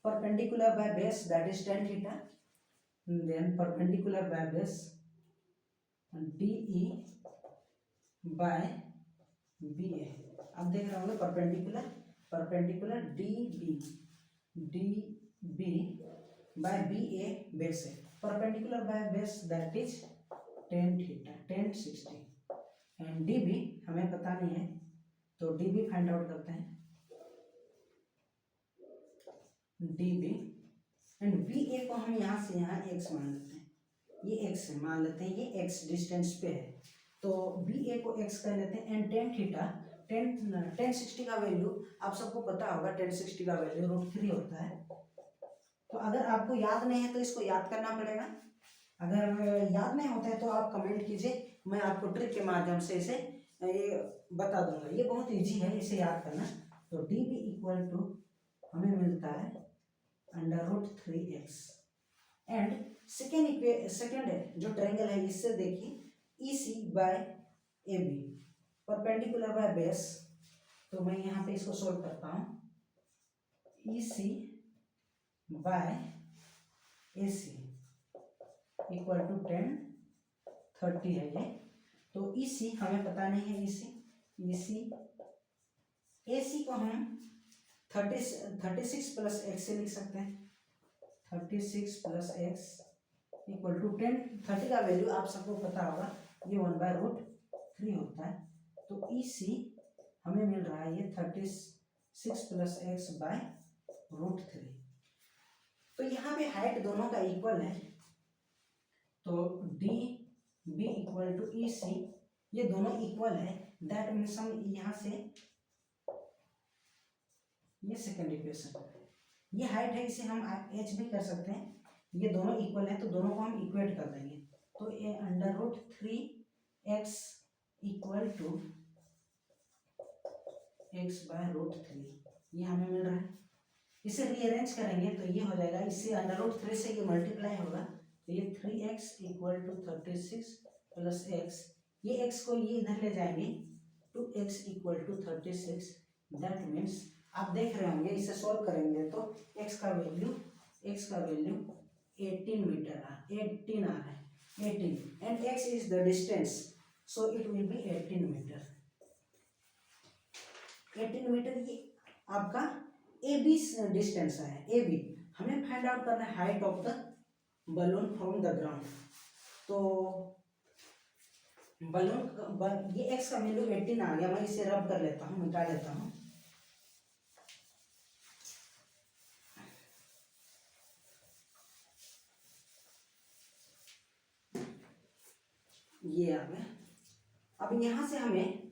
perpendicular by base that is tan theta, then perpendicular by base D E by B A. आप देख रहे होंगे perpendicular D B by B A base है। Perpendicular by base that is tan theta, tan 60 and D B हमें पता नहीं है तो डी बी फाइंड आउट करते हैं। डी बी एंड बी ए को हम यहाँ से यहाँ x मान लेते हैं, ये x है, मान लेते हैं ये x डिस्टेंस पे है। तो बी ए को x कर लेते हैं एंड tan थीटा, tan 60 का वैल्यू आप सबको पता होगा, tan 60 का वैल्यू √3 होता है। तो अगर आपको याद नहीं है तो इसको याद करना पड़ेगा। अगर याद नहीं होता है तो आप कमेंट कीजिए, मैं आपको ट्रिक के माध्यम से इसे ये बता दूंगा। ये बहुत इजी है इसे याद करना। तो डी बी इक्वल टू हमें मिलता है √3x एंड सेकेंड जो ट्रायंगल है इससे देखिए EC by AB perpendicular by base. तो मैं यहाँ पे इसको सोल्व करता हूँ। EC by AC equal to 10 30 है ये। तो EC हमें पता नहीं है, EC AC को हम 36 प्लस x से लिख सकते हैं। 36 प्लस x इक्वल टू 10, 30 का वैल्यू आप सबको पता होगा ये 1/√3 होता है। तो EC हमें मिल रहा है ये 36 प्लस x बाय √3। तो यहाँ पे हाइट दोनों का इक्वल है। तो D B equal to EC, ये दोनों इक्वल है। दैट मीन्स हम यहाँ से ये सेकेंड इक्वेशन, ये हाइट है, इसे हम h भी कर सकते हैं। ये दोनों इक्वल है तो दोनों को हम इक्वेट कर देंगे। तो ये √3x equal to x bye √3 ये हमें मिल रहा है। इसे रीअरेंज करेंगे तो ये हो जाएगा, इससे √3 से ये मल्टीप्लाई होगा तो ये 3x equal to 36 plus x, ये x को ये इधर ले जाएंगे 2x equal to 36। That means आप देख रहे होंगे इसे सॉल्व करेंगे तो x का वैल्यू 18 मीटर 18 आ रहा है, 18 and x is the distance so it will be 18 metre. 18 metre ये आपका AB डिस्टेंस है। AB हमें फाइंड आउट करना है height of the balloon from the ground. तो बलून ये x का वैल्यू 18 आ गया। मैं इसे रब कर लेता हूँ, मिटा लेता हूँ। ये आ गया। अब यहाँ से हमें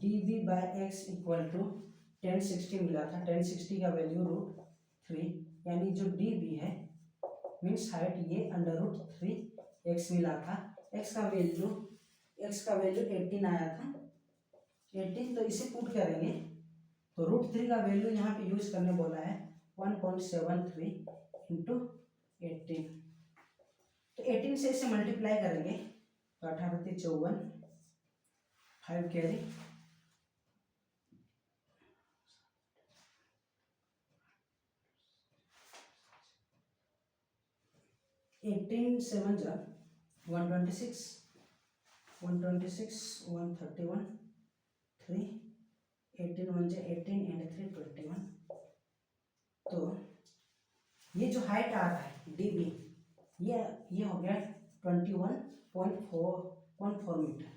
dB by x equal to 1060 मिला था। 1060 का वैल्यू √3 यानी जो dB है मीन्स हाइट ये √3x मिला था। x का वैल्यू एक्स का वैल्यू 18 आया था, 18, तो इसे पुट करेंगे तो √3 का वैल्यू यहाँ पे यूज करने बोला है 1.73 इंटू 18, तो 18 से इसे मल्टीप्लाई करेंगे तो 18 × 54, 5 कैरी, 18 7 जा 126, 126, 131, 3, 18 1 जा 18 एंड 3 21, तो ये जो हाइट आ रहा है db, ये हो गया 21.4 मीटर,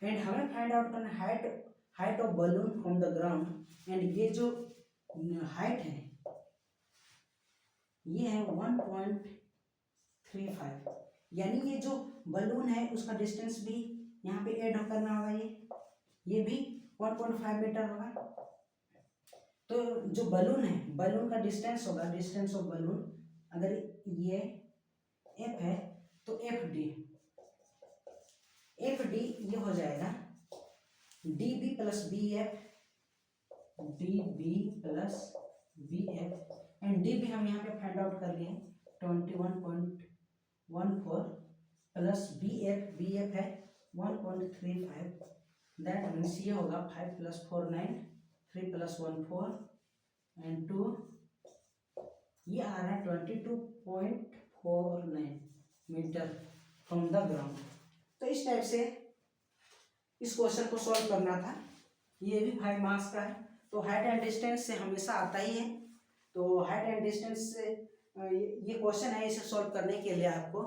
एंड हमें फाइंड आउट करना height of balloon from the ground, and ये जो हाइट है ये है 1.35, यानी ये जो बलून है उसका डिस्टेंस भी यहाँ पे ऐड करना होगा, ये भी 1.5 मीटर होगा, तो जो बलून है बलून का डिस्टेंस होगा, डिस्टेंस ऑफ बलून अगर ये एफ है तो एफ डी ये हो जाएगा D B plus B F, and D B हम यहाँ पे फाइंड आउट कर लिए 21.14 प्लस बी एफ है 1.35, दैट मीन्स ये होगा 5 + 4 9, 3 + 1 4 एंड 2, ये आ रहा है 22.49 मीटर फ्रॉम द ग्राउंड। तो इस टाइप से इस क्वेश्चन को सॉल्व करना था, ये भी 5 मार्क्स का है, तो हाइट एंड डिस्टेंस से हमेशा आता ही है, तो हाइट एंड डिस्टेंस से ये क्वेश्चन है, इसे सॉल्व करने के लिए आपको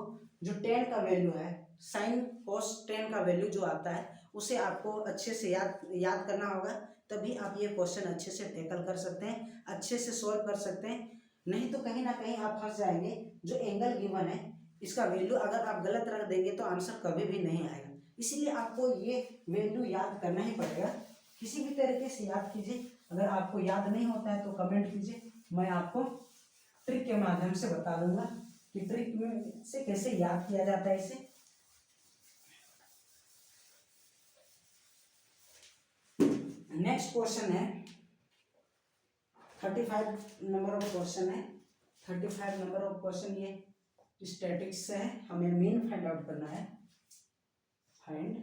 जो tan का वैल्यू है, sin cos tan का वैल्यू जो आता है उसे आपको अच्छे से याद करना होगा, तभी आप ये क्वेश्चन अच्छे से टैकल कर सकते हैं, अच्छे से सॉल्व कर सकते हैं, नहीं तो कहीं ना कहीं आप फंस जाएंगे। जो एंगल गिवन है इसका वैल्यू अगर आप गलत रख देंगे तो आंसर कभी भी नहीं आएगा, इसीलिए आपको ये वैल्यू याद करना ही पड़ेगा, किसी भी तरीके से याद कीजिए, अगर आपको याद नहीं होता है तो कमेंट कीजिए, मैं आपको ट्रिक के माध्यम से बता दूंगा कि ट्रिक में से कैसे याद किया जाता है इसे। नेक्स्ट क्वेश्चन है 35 नंबर ऑफ क्वेश्चन है, 35 नंबर ऑफ क्वेश्चन ये स्टैटिक्स से है, हमें मीन फाइंड आउट करना है, फाइंड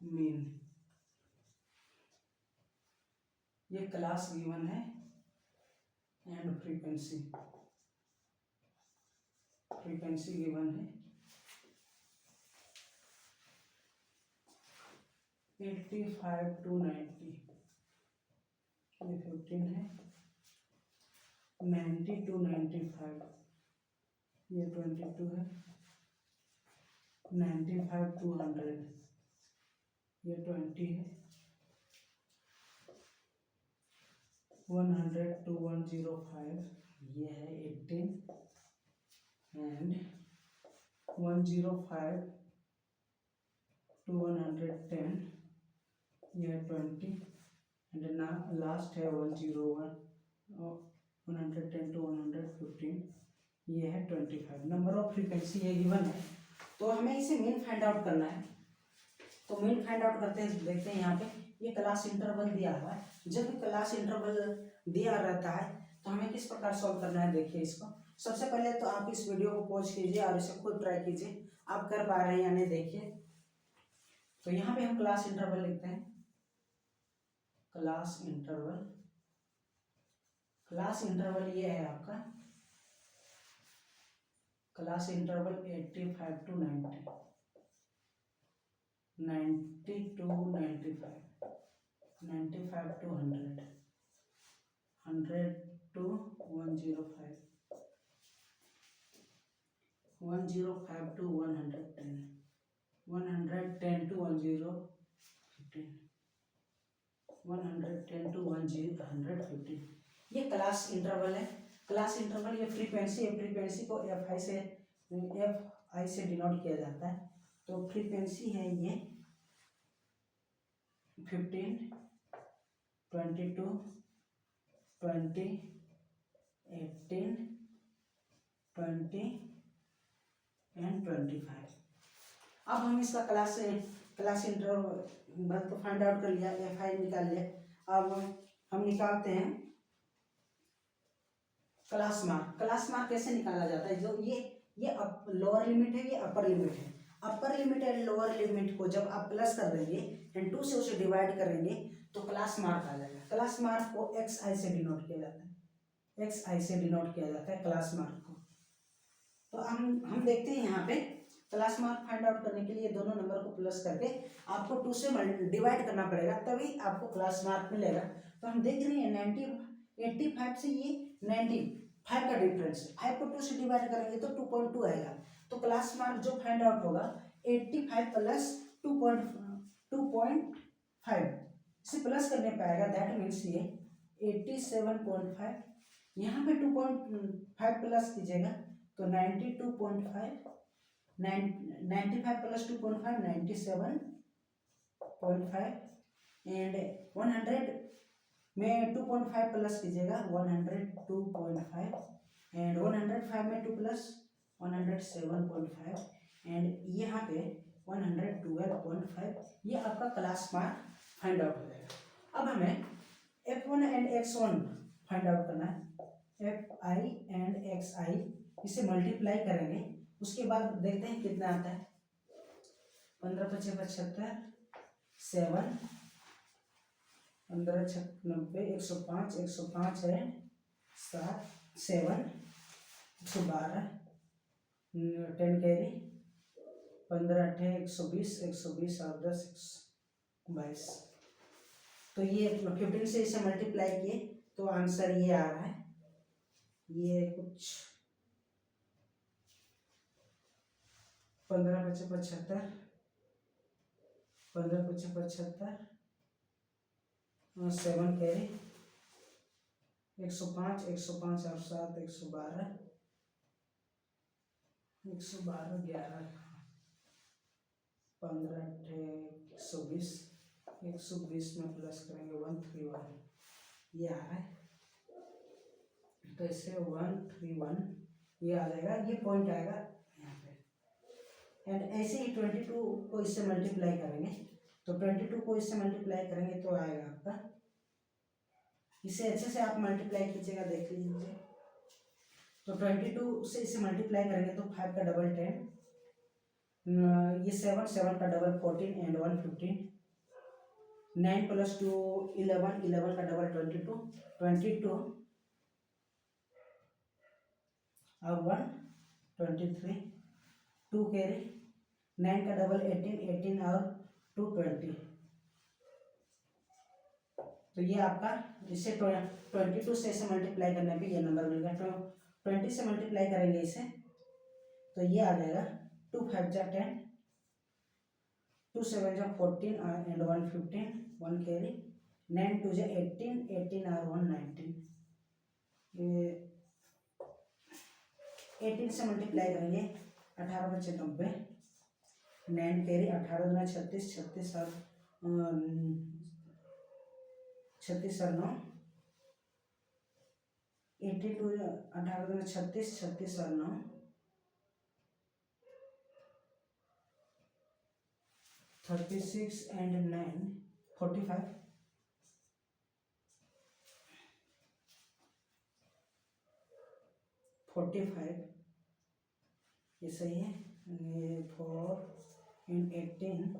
मीन, ये क्लास गिवन है एंड फ्रीक्वेंसी गिवन है 85 to 90, ये 15 है, 90 to 95 ये 22 है, 95 to 100 ये 20 है, 100 to 105 ये है 18, एंड 105 to 110 ये है 20, एंड ना लास्ट है 101 110 to 115 ये है 25। नंबर ऑफ फ्रीक्वेंसी ये गिवन है, तो हमें इसे मीन फाइंड आउट करना है, तो मीन फाइंड आउट करते हैं, देखते हैं यहाँ पे ये क्लास इंटरवल दिया हुआ है, जब भी क्लास इंटरवल दिया रहता है तो हमें किस प्रकार सॉल्व करना है, देखिए इसको सबसे पहले तो आप इस वीडियो को पॉज कीजिए और इसे खुद ट्राई कीजिए, आप कर पा रहे हैं या नहीं देखिए। तो यहाँ पे हम क्लास इंटरवल लिखते हैं, क्लास इंटरवल ये है आपका class interval 85 to 90, 90 to 95, 95 to 100, 100 to 105, 105 to 110, 110 to 115, 110 to 115, ये क्लास इंटरवल है। क्लास इंटरवल ये फ्रीक्वेंसी को एफ आई से डिनोट किया जाता है, तो फ्रीक्वेंसी है ये 15, 22, 20, 18, 20 एंड 25। अब हम इसका क्लास इंटरवल तो फाइंड आउट कर लिया, एफ आई निकाल लिया। अब हम निकालते हैं क्लास मार्क। क्लास मार्क कैसे निकाला जाता है? जो ये लोअर लिमिट है, ये अपर लिमिट है। Upper limit and lower limit को जब आप प्लस कर देंगे एंड 2 से उसे डिवाइड करेंगे तो क्लास मार्क आ जाएगा। क्लास मार्क को एक्स आई से डिनोट किया जाता है, एक्स आई से डिनोट किया जाता है क्लास मार्क को। तो हम देखते हैं यहाँ पे क्लास मार्क फाइंड आउट करने के लिए दोनों नंबर को प्लस करके आपको 2 से डिवाइड करना पड़ेगा, तभी आपको क्लास मार्क मिलेगा। तो हम देख रहे हैं 85 से ये 95 का डिफरेंस, 5 को 2 से डिवाइड करेंगे तो 2.2 आएगा। तो क्लास मार्क जो फाइंड आउट होगा 85 प्लस 2.5 इसे प्लस करने पे आएगा, दैट मीन्स ये 87.5। यहाँ पे 2.5 प्लस कीजिएगा तो 92.5, 95 प्लस 2.5 97.5 एंड 100 में 2.5 प्लस कीजिएगा 102.5 एंड 105 में 2 प्लस 107.5 एंड यहाँ पे 112.5। ये आपका क्लास मार्क फाइंड आउट हो जाएगा। अब हमें F1 and X1 find out करना है। Fi एंड Xi इसे मल्टीप्लाई करेंगे, उसके बाद देखते हैं कितना आता है। 15 × 5 = 75, 7 15 × 6 = 90, 105, 105 है 7 7 112 10 कैरी 15 8 120, 120 और 10 22। तो ये 15 से इसे मल्टीप्लाई किए तो आंसर ये आ रहा है, ये कुछ 15 × 5 = 75, 15 × 5 = 75 और 7 कैरी 105, 105 और 7 112, 112 11 15 8 120, 120 में प्लस करेंगे 131, ये आ रहा है। तो इससे 131 ये आ जाएगा, ये पॉइंट आएगा यहाँ पे। एंड ऐसे ही 22 को इससे मल्टीप्लाई करेंगे, तो 22 को इससे मल्टीप्लाई करेंगे तो आएगा आपका, इसे अच्छे से आप मल्टीप्लाई कीजिएगा, देख लीजिए। तो 22 से इसे मल्टीप्लाई करेंगे तो 5 का डबल 10, ये 7 7 का डबल 14 एंड 1 15, 9 + 2 11, 11 का डबल 22, 22 अब 1 23, 2 कैरी 9 का डबल 18, 18 और 2 20। तो ये आपका इसे 22 से इसे मल्टीप्लाई करने पे ये नंबर मिल गया। 20 से मल्टीप्लाई करेंगे इसे तो ये आ जाएगा 2 5 = 10, 2 7 = 14 एंड 1 15, 1 कैरी 9 2 = 18, 18 और 1 19। ये 18 से मल्टीप्लाई करेंगे 18 × 5 = 90, 9 कैरी 18 × 36, 36 और 36 और 9, 82 18 × 36, 36 और 9, 36 एंड 9 45, 45 ये सही है। ये 4 × 18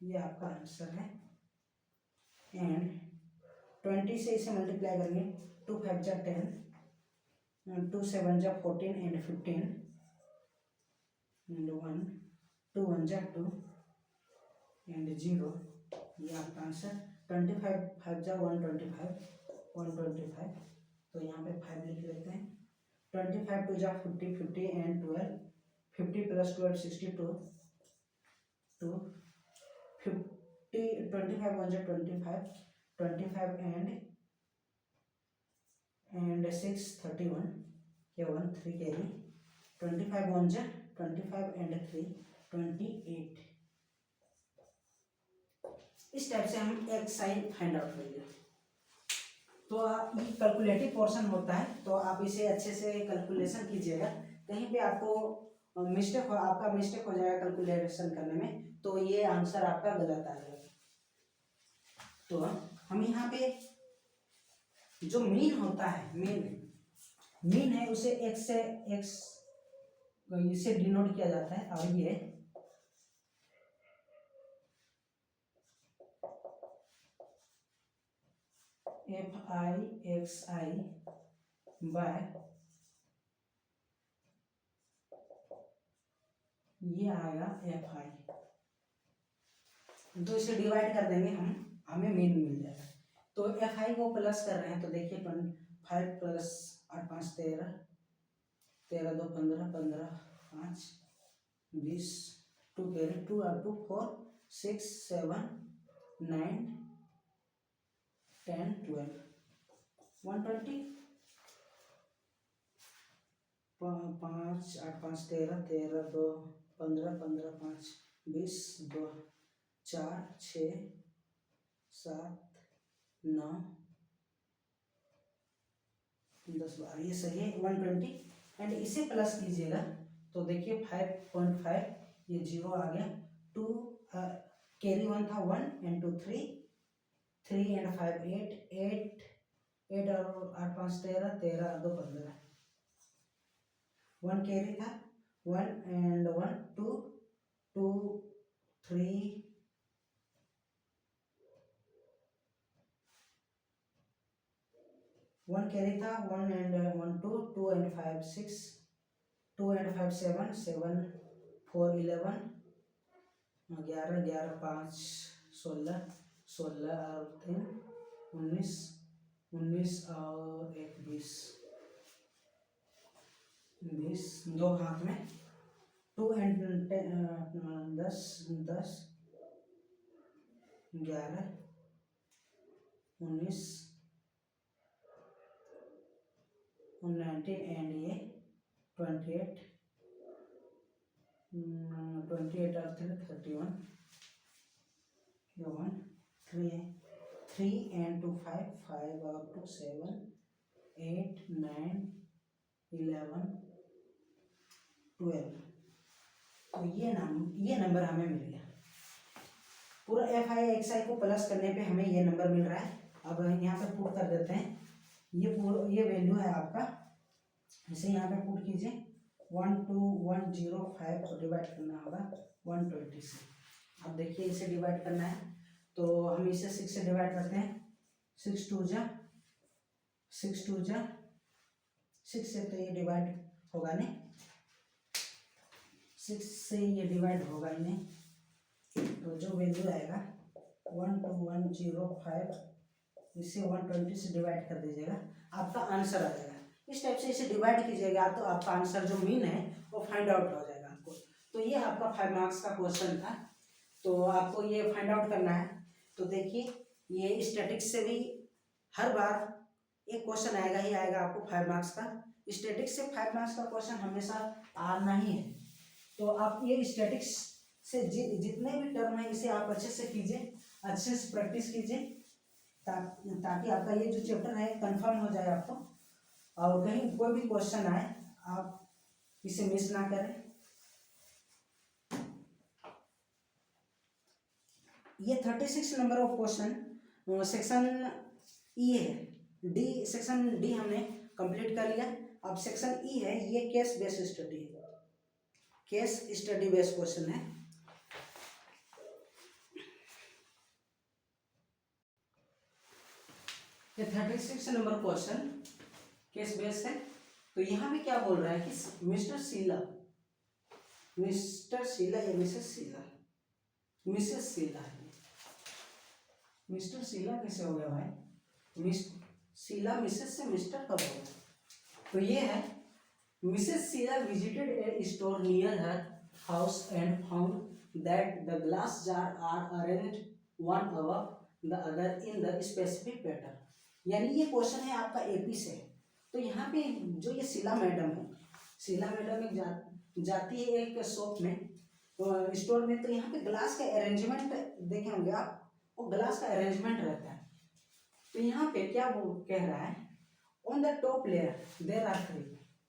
ये आपका आंसर है। एंड 20 से इसे मल्टीप्लाई करेंगे 2 5 = 10, 2 7 = 14 एंड 15 एंड 1 2 1 = 2 एंड 0, ये आपका आंसर। 25 5 = 125, 125। तो यहाँ पे 5 लिख लेते हैं। 25 2 = 50, 50 एंड 12, 50 + 12 62, 2 50 25 1 = 25, 25 एंड 6 31, ये 1 3 कैरी 25 1 = 25 एंड 3 28। इस टाइप से हम एक साइन फाइंड आउट करेंगे। तो ये कैलकुलेटिव पोर्शन होता है, तो आप इसे अच्छे से कैलकुलेशन कीजिएगा। कहीं पे आपको मिस्टेक हो, आपका मिस्टेक हो जाएगा कैलकुलेशन करने में, तो ये आंसर आपका गलत आ जाएगा। तो हम यहाँ पे जो मीन होता है, मीन है उसे x से x इसे डिनोट किया जाता है, और ये FI/XI बाय ये आएगा FI, तो इसे डिवाइड कर देंगे हम, हमें मीन मिल जाएगा। तो FI को प्लस कर रहे हैं, तो देखिए 5 प्लस 8 5 13, 13 2 15, 15 5 20, 2 कैरी 2 और 2 4 6 7 9 10 12 120, 5 8 5 13, 13 2 15, 15 5 20 2 4 6 7 9 10 12, ये सही है 120। एंड इसे प्लस कीजिएगा तो देखिए 5.5 ये 0 आ गया, 2 कैरी 1 था 1 एंड 2 3, 3 एंड 5 8 8 और 8 5 13, 13 2 15, 1 कैरी था 1 एंड 1 2 2 3 1 कैरी था 1 एंड 1 2 2 एंड 5 6, 2 एंड 5 7 7 4 11 11 11 5 16 16 और 3 19 19 और 1 20 20 दो हाथ में 2 एंड 10 10 11 19 19 एंड ये 28 28 और 3 31, ये 1 3 है, 3 एंड 2 5 5 और 2 7 8 9 11 12, तो ये नंबर हमें मिल गया। पूरा FI/XI को प्लस करने पे हमें ये नंबर मिल रहा है। अब यहाँ पे पुट कर देते हैं, ये वैल्यू है आपका, इसे यहाँ पे पुट कीजिए 12105 को डिवाइड करना होगा 120 से। अब देखिए इसे डिवाइड करना है, तो हम इसे 6 से डिवाइड करते हैं, 6 2 जा 6 2 जा 6 से, तो ये डिवाइड होगा नहीं, 6 से ये डिवाइड होगा ही नहीं, तो जो वैल्यू आएगा 12105 इसे 120 से डिवाइड कर दीजिएगा, आपका आंसर आ जाएगा। इस टाइप से इसे डिवाइड कीजिएगा तो आपका आंसर जो मीन है वो फाइंड आउट हो जाएगा आपको। तो ये आपका 5 मार्क्स का क्वेश्चन था, तो आपको ये फाइंड आउट करना है। तो देखिए ये स्टैटिक्स से भी हर बार एक क्वेश्चन आएगा ही आएगा आपको 5 मार्क्स का, स्टैटिक्स से 5 मार्क्स का क्वेश्चन हमेशा आना ही है। तो आप ये स्टैटिक्स से जितने भी टर्म है इसे आप अच्छे से कीजिए, अच्छे से प्रैक्टिस कीजिए, ताकि आपका ये जो चैप्टर है कंफर्म हो जाए आपको, और कहीं कोई भी क्वेश्चन आए आप इसे मिस ना करें। ये 36 number of question section E है, डी सेक्शन डी हमने कंप्लीट कर लिया। अब सेक्शन ई है, ये केस बेस्ड स्टडी है, केस स्टडी बेस्ड क्वेश्चन है। ये 36 नंबर क्वेश्चन केस बेस्ड है। तो यहाँ पे क्या बोल रहा है कि मिस्टर शीला या मिसेस शीला है। मिस्टर शीला कैसे हो गया भाई, शीला मिसेस से मिस्टर कब हो गया? तो ये है, Mrs Sheela visited a store near her house and found that the glass jar are arranged one above the other in the specific pattern. यानी ये क्वेश्चन है आपका एपी से। तो यहाँ पे जो ये शीला मैडम है, शीला मैडम एक जाती है एक शॉप में, स्टोर में, तो यहाँ पे ग्लास का अरेंजमेंट देखे होंगे आप, वो ग्लास का अरेंजमेंट रहता है। तो यहाँ पे क्या वो कह रहा है, on the top layer there are 3,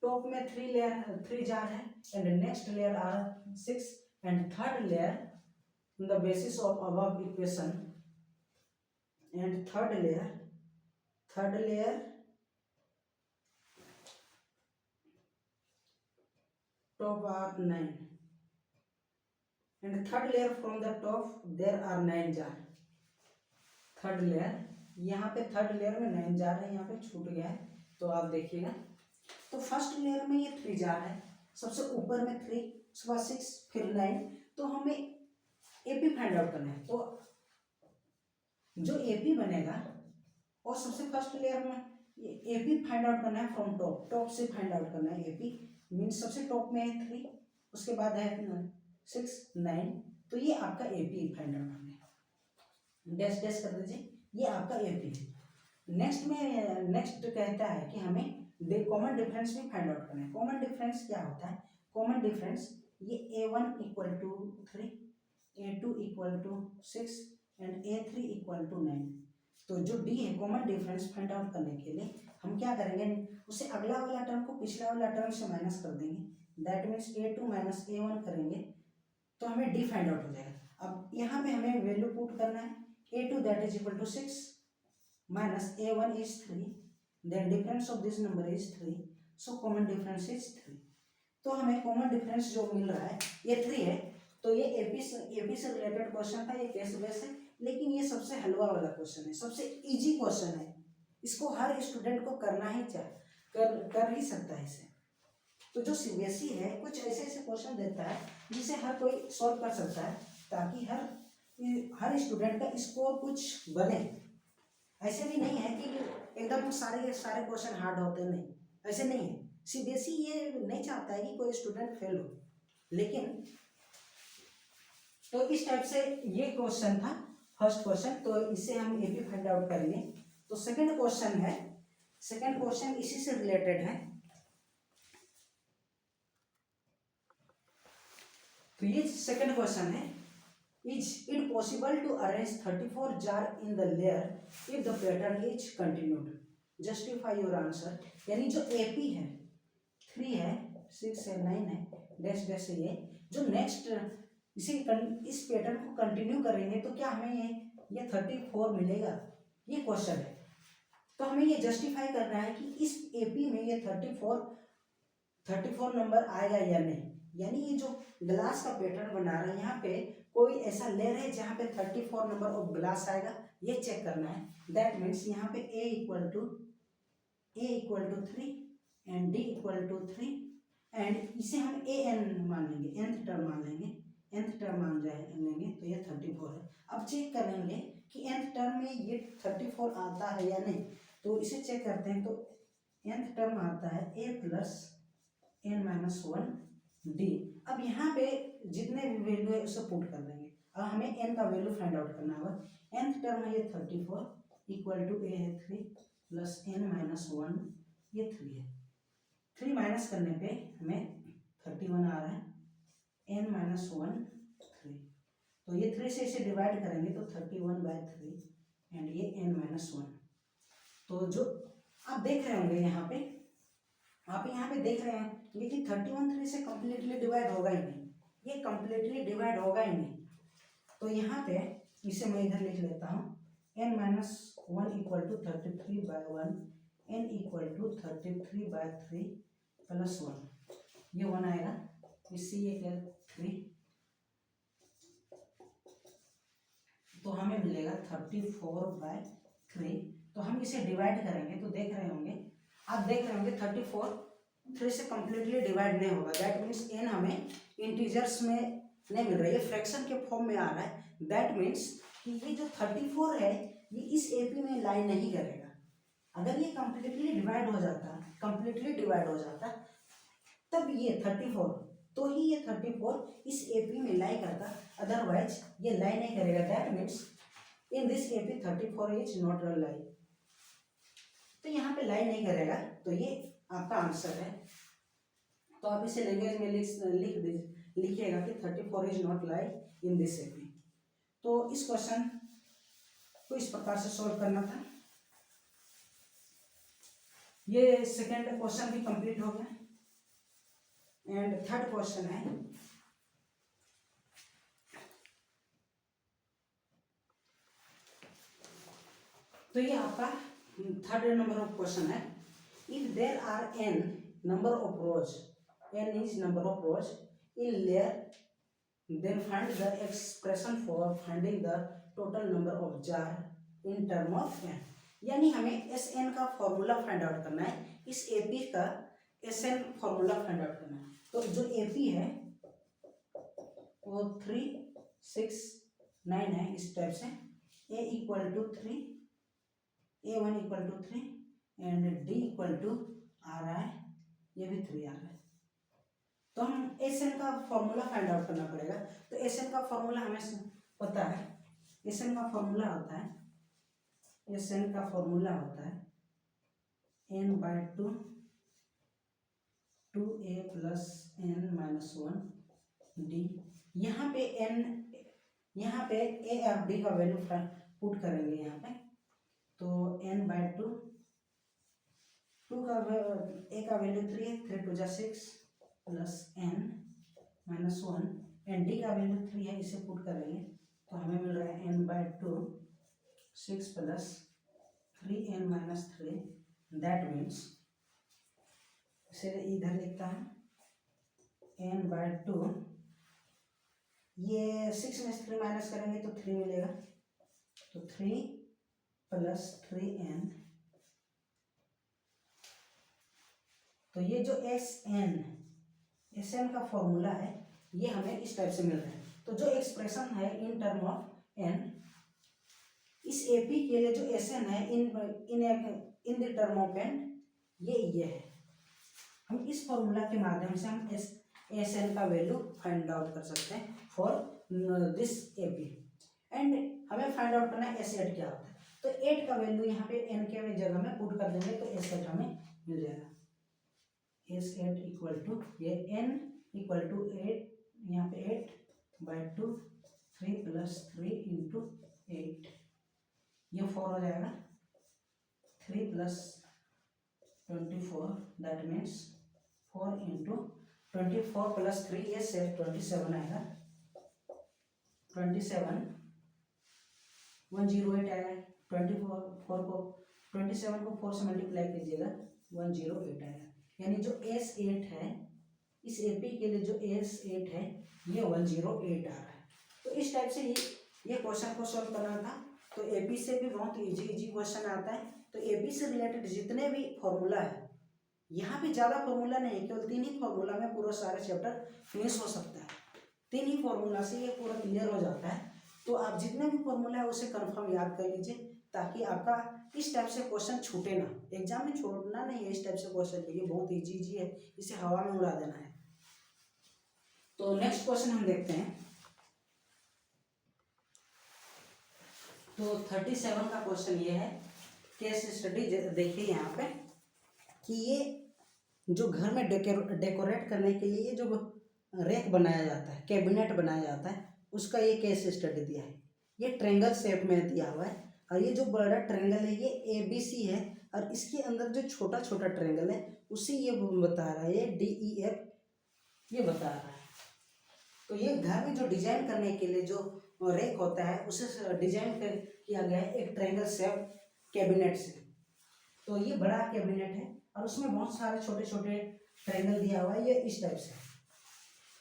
top में 3 जार है and next layer are 6 and third layer on the basis of above equation and third layer top are 9 and third layer from the top there are 9 jar. Third layer, यहाँ पे third layer में 9 jar है, यहाँ पे छूट गया है तो आप देखिएगा। तो फर्स्ट लेयर में ये 3 जार है, सबसे ऊपर में 3, उसके बाद 6 फिर 9, तो हमें एपी फाइंड आउट करना है। तो जो एपी बनेगा और सबसे फर्स्ट लेयर में एपी फाइंड आउट करना है फ्रॉम टॉप से फाइंड आउट करना है। एपी मीन्स सबसे टॉप में है 3, उसके बाद है 6 9, तो ये आपका एपी फाइंड आउट करना है। डैश डैश कर दीजिए, ये आपका एपी है। नेक्स्ट कहता है कि हमें कॉमन डिफरेंस भी फाइंड आउट करना है। कॉमन डिफरेंस क्या होता है? कॉमन डिफरेंस ये A1 equal to 3, A2 equal to 6 and A3 equal to 9। तो जो D है कॉमन डिफरेंस फाइंड आउट करने के लिए हम क्या करेंगे, उसे अगला वाला टर्म को पिछला वाला टर्म से माइनस कर देंगे। That means A2 minus A1 करेंगे तो हमें D फाइंड आउट हो जाएगा। अब यहाँ पे हमें वैल्यू पुट करना है। A2 that is equal to 6 minus A1 is 3, then difference of this number is 3, so common difference is 3। तो हमें कॉमन डिफरेंस जो मिल रहा है ये 3 है। तो ये एपी से रिलेटेड क्वेश्चन था, ये केस बेस है, लेकिन ये सबसे हलवा वाला क्वेश्चन है, सबसे इजी क्वेश्चन है। इसको हर स्टूडेंट को करना ही कर ही सकता है इसे। तो जो सीबीएसई है कुछ ऐसे ऐसे क्वेश्चन देता है जिसे हर कोई सॉल्व कर सकता है, ताकि हर स्टूडेंट का स्कोर कुछ बने। ऐसे भी नहीं है कि एकदम सारे क्वेश्चन हार्ड होते हैं, नहीं, ऐसे नहीं है। सीबीएसई ये नहीं चाहता है कि कोई स्टूडेंट फेल हो, लेकिन तो इस टाइप से ये क्वेश्चन था फर्स्ट क्वेश्चन। तो इससे हम एपी फाइंड आउट करेंगे। तो सेकंड क्वेश्चन इसी से रिलेटेड है। तो ये सेकंड क्वेश्चन है, is it possible to arrange 34 jar in the layer if the pattern is continued, justify your answer. यानी जो एपी है 3 है, 6 है, 9 है, डैश डैश है, ये जो नेक्स्ट इस पैटर्न को कंटिन्यू करेंगे तो क्या हमें ये 34 मिलेगा, ये क्वेश्चन है। तो हमें ये जस्टिफाई करना है कि इस एपी में ये 34 नंबर आएगा या नहीं। यानी ये जो ग्लास का पैटर्न बना रहा है, यहाँ पे कोई ऐसा लेयर है जहाँ पे 34 नंबर ऑफ ग्लास आएगा, ये चेक करना है। दैट मीन्स यहाँ पे A equal to 3 and D equal to 3 and इसे हम AN मान लेंगे, nth टर्म मान लेंगे, nth टर्म मान लेंगे, तो ये 34 है। अब चेक करेंगे कि nth टर्म में ये 34 आता है या नहीं, तो इसे चेक करते हैं। तो nth टर्म आता है A प्लस n-1 D। अब यहाँ पे जितने भी वैल्यू है उसे पुट कर देंगे। अब हमें n का वैल्यू फाइंड आउट करना होगा। nth टर्म है ये 34 इक्वल टू A है 3 प्लस n-1 ये 3 है। 3 माइनस करने पे हमें 31 आ रहा है, n-1 3, तो ये 3 से इसे डिवाइड करेंगे तो 31/3 एंड ये n-1। तो जो आप देख रहे होंगे यहाँ पे देख रहे हैं, लेकिन 31 3 से कम्प्लीटली डिवाइड होगा ही नहीं, ये कम्प्लीटली डिवाइड होगा ही नहीं। तो यहाँ पे इसे मैं इधर लिख लेता हूँ, n-1 equal to 33/1, n equal to 33/3 plus 1, ये 1 आएगा, इससे ये क्या 3, तो हमें मिलेगा 34/3। तो हम इसे डिवाइड करेंगे तो देख रहे होंगे 34 3 से कम्प्लीटली डिवाइड नहीं होगा। दैट मीन्स n हमें इंटीजर्स में नहीं मिल रहा है, ये फ्रैक्शन के फॉर्म में आ रहा है। दैट मीन्स कि ये जो 34 है ये इस एपी में लाई नहीं करेगा। अगर ये कम्प्लीटली डिवाइड हो जाता तब ये 34, तो ही ये 34 इस एपी में लाई करता, अदरवाइज ये लाई नहीं करेगा। That means in this AP 34 is not a lie, तो यहाँ पे लाई नहीं करेगा, तो ये आपका आंसर है। तो आप इसे लैंग्वेज में लिखिएगा कि 34 is not lie in this AP. तो इस क्वेश्चन को इस प्रकार से सॉल्व करना था। ये सेकेंड क्वेश्चन भी कंप्लीट हो गया। एंड थर्ड क्वेश्चन है, तो ये आपका थर्ड नंबर ऑफ क्वेश्चन है। If there are n number of rows, n is number of rows in layer, then find the expression for finding the total number of jar in term of n। यानी हमें S n का formula find out करना है, इस A P का S n formula find out करना है। तो जो ए पी है वो 3 6 9 है, इस टाइप से A equal to 3, A1 equal to 3 and D equal to आ रहा है, ये भी 3 आ रहा है। तो हम एस एन का फॉर्मूला फाइंड आउट करना पड़ेगा। तो एस एन का फॉर्मूला हमें पता है, एस एन का फॉर्मूला होता है, एस एन का फॉर्मूला होता है n by two, 2a plus n minus 1 D. यहाँ पे एन, यहाँ पे ए और डी का वैल्यू पुट करेंगे यहाँ पे, तो एन बाय टू, टू का ए का वैल्यू 3 है, 3 टू जा 6 plus n minus 1 and D का वैल्यू 3 है, इसे पुट करेंगे तो हमें मिल रहा है n by two 6 plus 3n minus 3, that means इसे इधर लिखता है एन बाय टू, ये 6 में से 3 माइनस करेंगे तो 3 मिलेगा, तो 3 प्लस 3n। तो ये जो एस एन का फॉर्मूला है ये हमें इस टाइप से मिल रहा है। तो जो एक्सप्रेशन है इन टर्म ऑफ एन, इस एपी के लिए जो एस एन है in the term of n, ये है। हम इस फॉर्मूला के माध्यम से हम एस एन का वैल्यू फाइंड आउट कर सकते हैं फॉर दिस एपी। एंड हमें फाइंड आउट करना है एस एट क्या होता है। तो 8 का वैल्यू यहाँ पे एन के जगह में पुट कर देंगे तो एस एट हमें मिल जाएगा। एस एट इक्वल टू, ये एन इक्वल टू 8, यहाँ पे 8 बाय 2, 3 प्लस 3 इंटू 8, ये 4 हो जाएगा, 3 plus 24 that means 4 into 24 plus 3, ये 27 आएगा, 27 108 आएगा। 24 को 27 को 4 से मल्टीप्लाई कीजिएगा 108 आएगा। यानी जो S8 है, इस एपी के लिए जो S8 है ये 108 आ रहा है। तो इस टाइप से ये क्वेश्चन को सॉल्व करना था। तो एपी से भी बहुत इजी क्वेश्चन आता है। तो एपी से रिलेटेड जितने भी फॉर्मूला है, यहाँ पे ज़्यादा फॉर्मूला नहीं है, केवल 3 ही फॉर्मूला में पूरा सारा चैप्टर फिनिश हो सकता है। 3 ही फॉर्मूला से ये पूरा क्लियर हो जाता है। तो आप जितने भी फॉर्मूला है उसे कंफर्म याद कर लीजिए, ताकि आपका इस टाइप से क्वेश्चन छूटे ना, एग्जाम में छोड़ना नहीं है। इस टाइप से क्वेश्चन ये बहुत इजी है, इसे हवा में उड़ा देना है। तो नेक्स्ट क्वेश्चन हम देखते हैं। तो 37 का क्वेश्चन ये है, केस स्टडी। देखिए यहाँ पे कि ये जो घर में डेकोरेट करने के लिए जो रैक बनाया जाता है, कैबिनेट बनाया जाता है, उसका ये केस स्टडी दिया है। ये ट्रायंगल शेप में दिया हुआ है और ये जो बड़ा ट्रायंगल है ये ABC है और इसके अंदर जो छोटा छोटा ट्रायंगल है उसी ये बता रहा है, ये DEF ये बता रहा है। तो ये घर में जो डिजाइन करने के लिए जो रैक होता है उसे डिजाइन किया गया है एक ट्रायंगल शेप कैबिनेट से। तो ये बड़ा कैबिनेट है और उसमें बहुत सारे छोटे छोटे ट्रायंगल दिया हुआ है, ये इस टाइप से।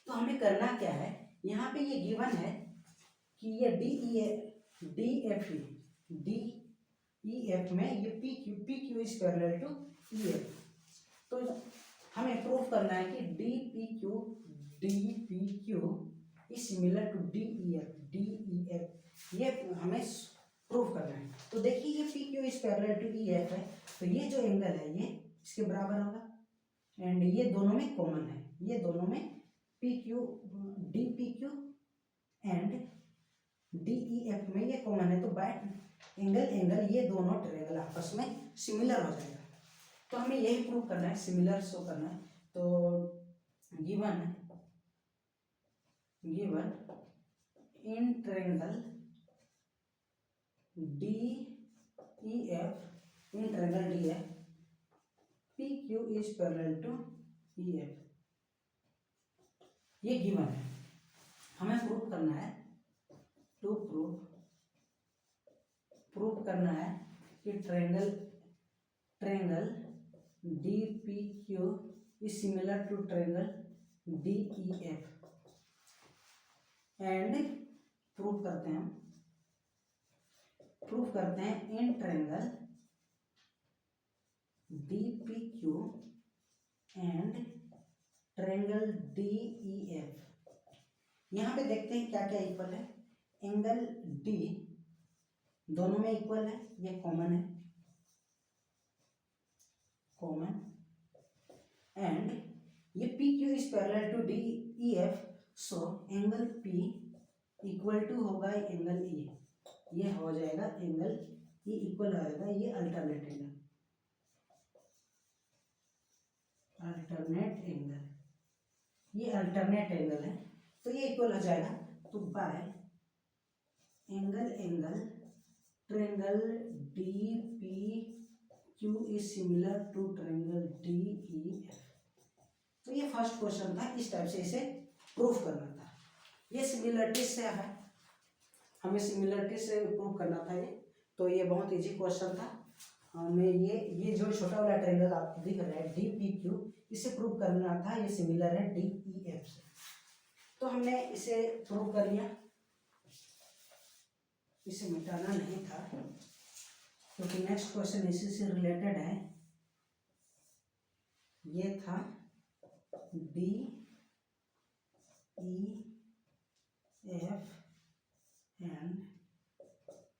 तो हमें करना क्या है, यहाँ पे ये गिवन है कि ये DEF में ये PQ is parallel to EF। तो हमें प्रूफ करना है कि DPQ is similar to DEF, ये हमें प्रूफ करना है। तो देखिए ये PQ is parallel to EF है, तो ये जो एंगल है ये इसके बराबर होगा एंड ये दोनों में कॉमन है, ये दोनों में DPQ एंड DEF में ये कॉमन है। तो बाय एंगल ये दोनों ट्रायंगल आपस में सिमिलर हो जाएगा। तो हमें यही प्रूव करना है, सिमिलर शो करना है। तो given in triangle DEF, in triangle DEF PQ is parallel to EF। ये गिवन है, हमें प्रूफ करना है, टू प्रूफ करना है कि triangle DPQ is similar to triangle DEF and proof करते हैं in triangle DPQ and triangle DEF। यहाँ पे देखते हैं क्या क्या इक्वल है। एंगल D दोनों में इक्वल है, ये कॉमन है, एंड ये PQ is parallel to DEF, so angle P equal to होगा एंगल E, ये हो जाएगा एंगल E इक्वल आएगा, ये अल्टरनेट एंगल, ये अल्टरनेट एंगल है, तो ये इक्वल हो जाएगा। तो by angle triangle DPQ is similar to triangle DEF। तो ये फर्स्ट क्वेश्चन था, इस टाइप से इसे प्रूफ करना था। ये सिमिलरिटी से है, हमें सिमिलरिटी से प्रूफ करना था ये, तो ये बहुत इजी क्वेश्चन था। हमें ये जो छोटा वाला ट्रायंगल आपको दिख रहा है DPQ, इसे प्रूफ करना था, ये सिमिलर है DEF से, तो हमने इसे प्रूव कर लिया। इसे मिटाना नहीं था क्योंकि नेक्स्ट क्वेश्चन इसी से रिलेटेड है। ये था DEF एंड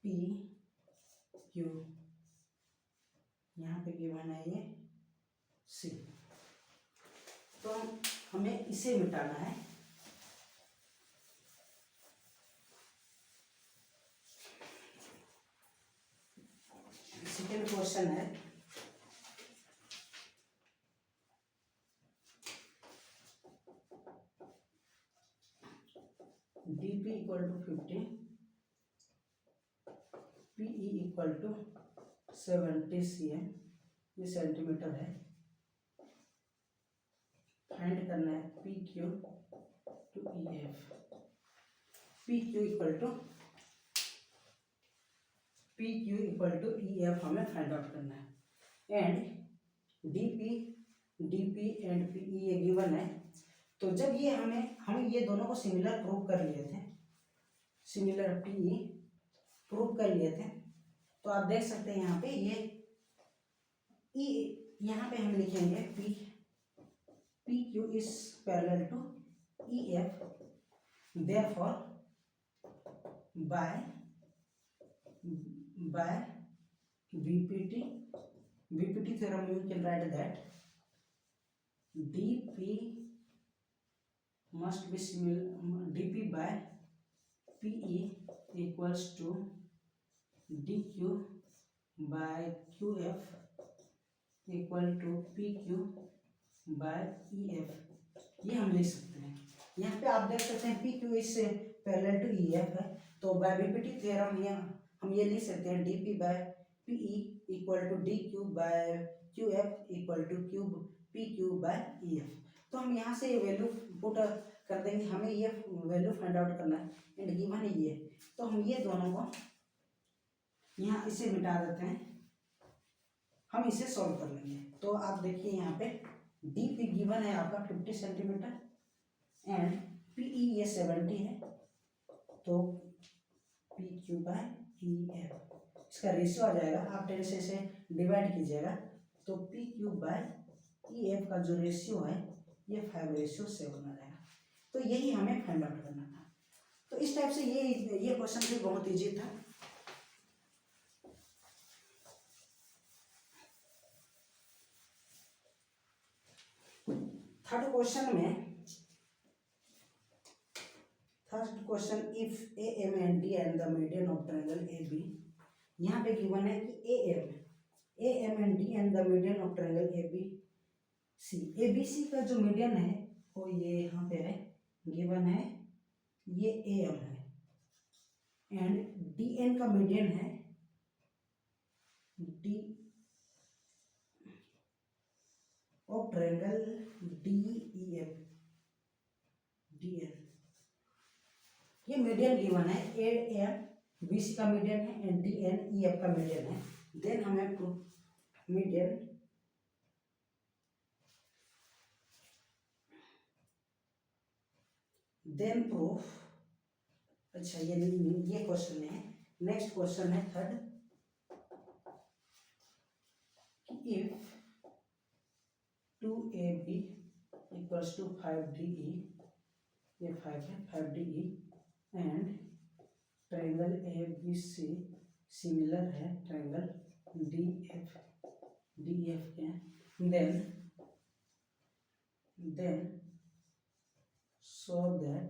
PQ, यहाँ पे गिवन है ये C, तो हमें इसे मिटाना है। सेकेंड क्वेश्चन है DP equal to 50, PE equal to 70 cm, ये सेंटीमीटर है। फाइंड करना है PQ to EF, PQ equal to EF हमें फाइंड आउट करना है, एंड DP एंड PE ये गिवन है। तो जब ये हम ये दोनों को सिमिलर प्रूव कर लिए थे, सिमिलर PE प्रूव कर लिए थे, तो आप देख सकते हैं यहाँ पे ये E, यहाँ पे हम लिखेंगे PQ is parallel to EF, therefore by BPT theorem you can write that DP must be similar, DP by PE equals to DQ by QF equal to PQ by EF, ये हम लिख सकते हैं। यहाँ पे आप देख सकते हैं PQ इससे पैरेलल टू EF है, तो बाय BPT थ्योरम हम ये लिख सकते हैं DP by PE equal to DQ by QF equal to PQ by EF। तो हम यहाँ से ये वैल्यू पुट कर देंगे, हमें ये वैल्यू फाइंड आउट करना है, एंड गिवन है ये, तो हम ये दोनों को यहाँ इसे मिटा देते हैं, हम इसे सॉल्व कर लेंगे। तो आप देखिए यहाँ पे DP गिवन है आपका 50 सेंटीमीटर एंड PE ये 70 है, तो PQ बाय EF इसका रेशियो आ जाएगा, आप 10 से इसे डिवाइड कीजिएगा, तो PQ बाय EF का जो रेशियो है ये 5:7 आ जाएगा। तो यही हमें फाइंड आउट करना था। तो इस टाइप से ये क्वेश्चन भी बहुत इजी था। Third question if AM and D and the median of triangle AB, यहाँ पे गिवन है कि AM and D and the median of triangle ABC का जो मीडियन है वो ये यहाँ पे है, गिवन है ये AM है, एंड DN का मीडियन है D of triangle DEF, D N. ये मीडियन गिवन है, ए एम बी सी का मीडियन है and D N E F का मीडियन है। देन हमें मीडियन देन प्रूफ। अच्छा ये क्वेश्चन है। नेक्स्ट क्वेश्चन है third, if 2ab equals to 5de, ये 5 है 5de and triangle ABC similar है ट्रायंगल DF के, then so that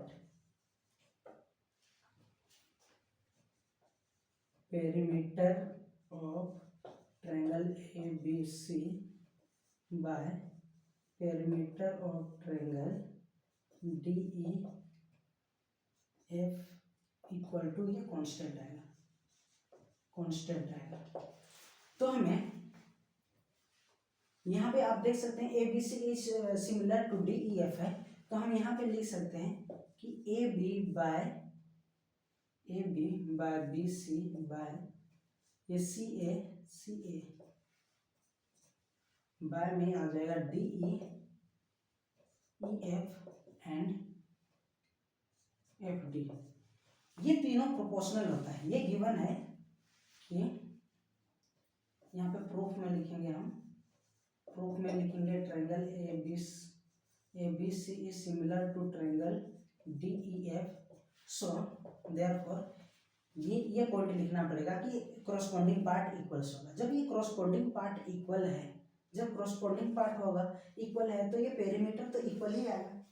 perimeter of triangle ABC by perimeter of triangle DEF equal to, ये constant आएगा। तो हमें यहाँ पे आप देख सकते हैं ABC is similar to DEF है, तो हम यहाँ पे लिख सकते हैं कि AB बाय BC बाय ये CA बाय में आ जाएगा DE EF एंड FD। ये तीनों प्रोपोर्शनल होता है। ये गिवन है कि यहाँ पे प्रूफ में लिखेंगे, हम प्रूफ में लिखेंगे triangle ABC is similar to triangle DEF, so therefore ये पॉइंट लिखना पड़ेगा कि corresponding पार्ट इक्वल्स होगा। जब ये corresponding पार्ट इक्वल है, जब corresponding पार्ट होगा इक्वल है, तो ये पेरीमीटर तो इक्वल ही आएगा।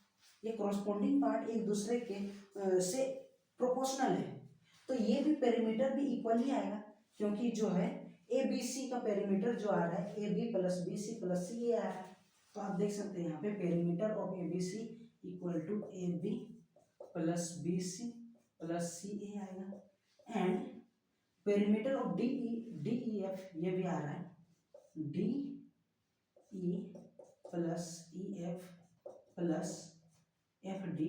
ये corresponding पार्ट एक दूसरे के से प्रोपोर्शनल है, तो ये भी पेरीमीटर भी इक्वल ही आएगा, क्योंकि जो है ABC का पेरीमीटर जो आ रहा है AB plus BC plus CA आ रहा है। तो आप देख सकते हैं यहाँ पे perimeter of ABC equal to AB plus BC plus CA आएगा एंड पेरीमीटर ऑफ DEF ये भी आ रहा है DE plus EF plus FD,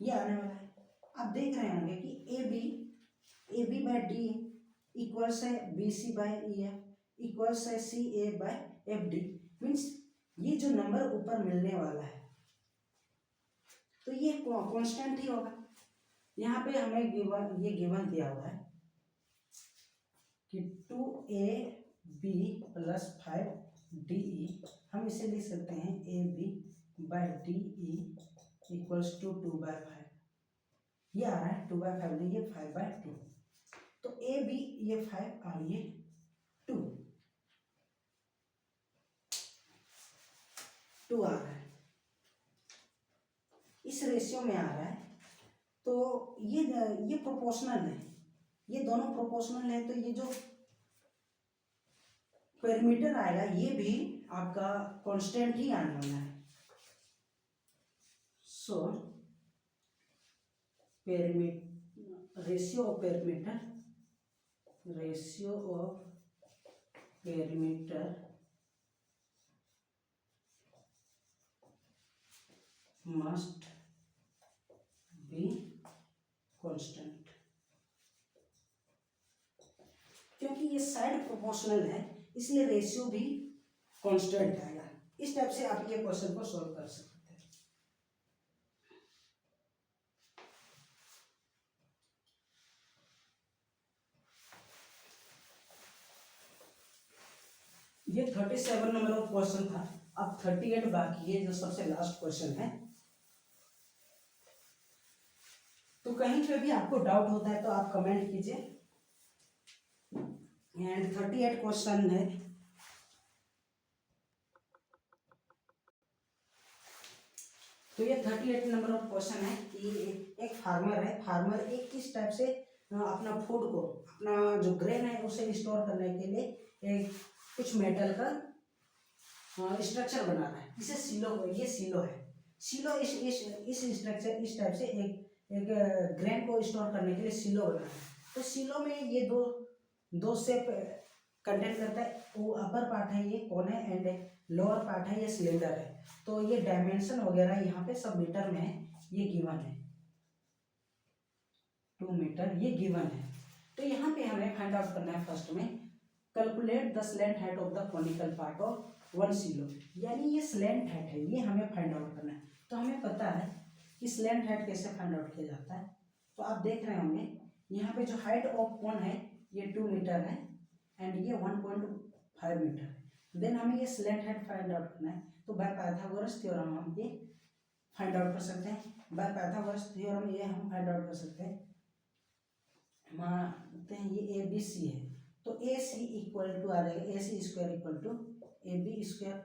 ये आने वाला है। आप देख रहे होंगे कि AB बाय D इक्वल्स है BC बाय EF इक्वल्स है CA बाय FD, मीन्स ये जो नंबर ऊपर मिलने वाला है तो ये कांस्टेंट ही होगा। यहाँ पे हमें गिवन दिया हुआ है कि 2AB प्लस 5DE, हम इसे लिख सकते हैं AB by DE equals to 2/5। ये आ रहा है 2/5, ये 5/2, तो AB ये 5 और ये 2 आ रहा है, इस रेशियो में आ रहा है। तो ये प्रोपोर्शनल है, ये दोनों प्रोपोर्शनल है, तो ये जो पेरीमीटर आएगा ये भी आपका कांस्टेंट ही आने वाला है। So ratio of perimeter must be constant, क्योंकि ये साइड प्रोपोर्शनल है इसलिए रेशियो भी कांस्टेंट आएगा। इस टाइप से आप ये क्वेश्चन को सॉल्व कर सकते हैं। ये 37 नंबर ऑफ क्वेश्चन था, अब 38 बाकी है, जो सबसे लास्ट क्वेश्चन है। तो कहीं पे भी आपको डाउट होता है तो आप कमेंट कीजिए। एंड 38 क्वेश्चन है। तो ये 38 नंबर ऑफ क्वेश्चन है कि एक फार्मर है, फार्मर एक किस टाइप से अपना फूड को, अपना जो ग्रेन है उसे स्टोर करने के लिए एक कुछ मेटल का स्ट्रक्चर बना रहा है, इसे सिलो, ये सिलो है। सिलो इस स्ट्रक्चर, इस टाइप से एक ग्रेन को स्टोर करने के लिए सिलो बना है। तो सिलो में ये दो शेप कंटेंट करता है। वो अपर पार्ट है ये कोन है एंड लोअर पार्ट है ये सिलेंडर है। तो ये डायमेंशन वगैरह यहाँ पे सब मीटर में है। ये गिवन है, 2 मीटर ये गिवन है। तो यहाँ पे हमें फाइंड आउट करना है फर्स्ट में, calculate the slant height of the conical part of 1 सिलो, यानी ये स्लैंट हाइट है, ये हमें फाइंड आउट करना है। तो हमें पता है कि स्लैंट हाइट कैसे फाइंड आउट किया जाता है। तो आप देख रहे होंगे यहाँ पे जो हाइट ऑफ कोन है ये 2 मीटर है एंड ये 1.5 मीटर है। देन हमें ये स्लैंट हाइट फाइंड आउट करना है। तो बाय पाइथागोरस थ्योरम हम ये फाइंड आउट कर सकते हैं, बाय पाइथागोरस थ्योरम ये हम फाइंड आउट कर सकते हैं। मानते हैं ये ए बी सी है, तो ए सी इक्वल टू आ जाएगा A C square equal to A B square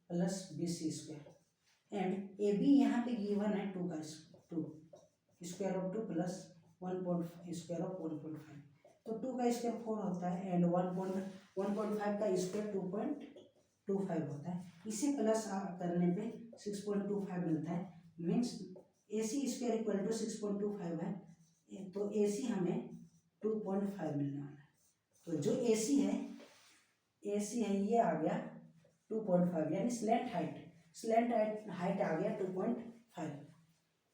plus B C square and A B यहाँ पे गिवन है 2 का 2 square of 2 plus 1 square of 1.5, तो 2 का स्क्वायर 4 होता है एंड 1.5 का स्क्वायर 2.25 होता है। इसे प्लस करने पे 6.25 मिलता है, means A C square equal to 6.25 है, तो ए सी हमें 2.5 मिलने वाला है। तो जो ए सी है ये आ गया 2.5, यानी स्लैंट हाइट आ गया 2.5।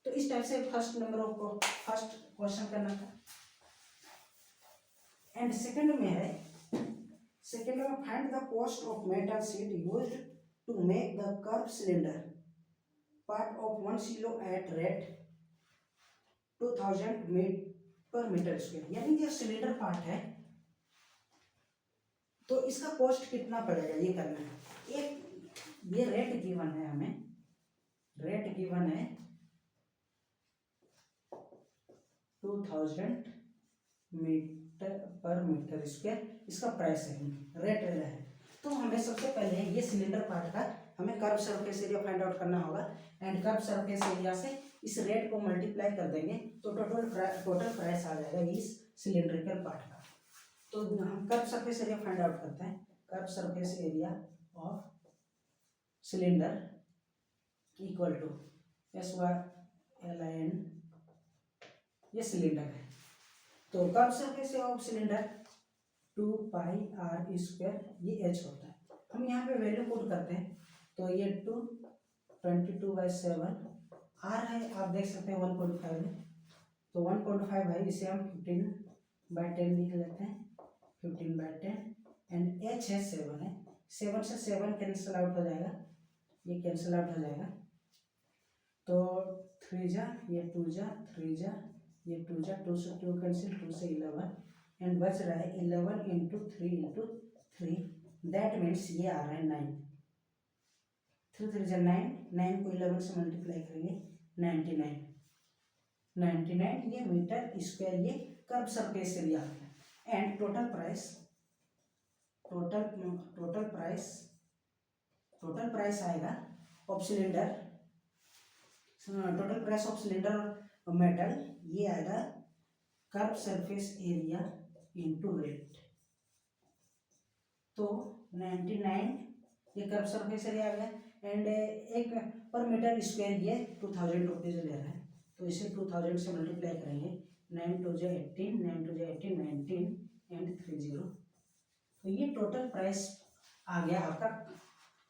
तो इस टाइप से फर्स्ट क्वेश्चन करना था। एंड सेकंड में find the cost of metal sheet used to make the curve cylinder part of 1 kilo at rate 2000 per metre square, यानी ये सिलेंडर पार्ट है तो इसका कॉस्ट कितना पड़ेगा ये करना है। एक ये रेट गिवन है, हमें रेट गिवन है 2000 मीटर पर मीटर स्क्वायर, इसका प्राइस है रेट है। तो हमें सबसे पहले ये सिलेंडर पार्ट का हमें curve surface area find out करना होगा एंड कर्व सरफेस एरिया से इस रेट को मल्टीप्लाई कर देंगे तो टोटल प्राइस आ जाएगा इस सिलेंड्रिकल पार्ट का। तो हम curve surface area find out करते हैं। Curve surface area of cylinder equal to SY/LIN, ये सिलेंडर है। तो curve surface of cylinder 2 pi r square, ये h होता है। हम यहाँ पे वैल्यू पुट करते हैं तो ये 22/7 r है, आप देख सकते हैं 1.5 है, तो 1.5 है, इसे हम 15/10 लिख लेते हैं, 15/10 एंड h है 7 है, 7 से 7 कैंसिल आउट हो जाएगा, ये कैंसिल आउट हो जाएगा, तो 3 जा ये 2 जा 3 जा ये 2 जा, 2 से 2 कैंसिल, 2 से 11 एंड बच रहा है 11 इंटू 3 दैट मीन्स ये आ रहा है 9, 3 3 जा 9, 9 को 11 से मल्टीप्लाई करेंगे 99 ये मीटर स्क्वायर, ये कर्व सरफेस एरिया है। एंड टोटल प्राइस आएगा of cylinder, total price of cylinder metal, ये आएगा curve surface area into rate, तो 99 ये कर्व सरफेस एरिया आ गया एंड एक पर मीटर स्क्वायर ये 2000 रुपीज़ ले रहा है, तो इसे 2000 से मल्टीप्लाई करेंगे, 9 2 जा 18, 9 2 जा 18, 19 एंड 30, तो ये टोटल प्राइस आ गया आपका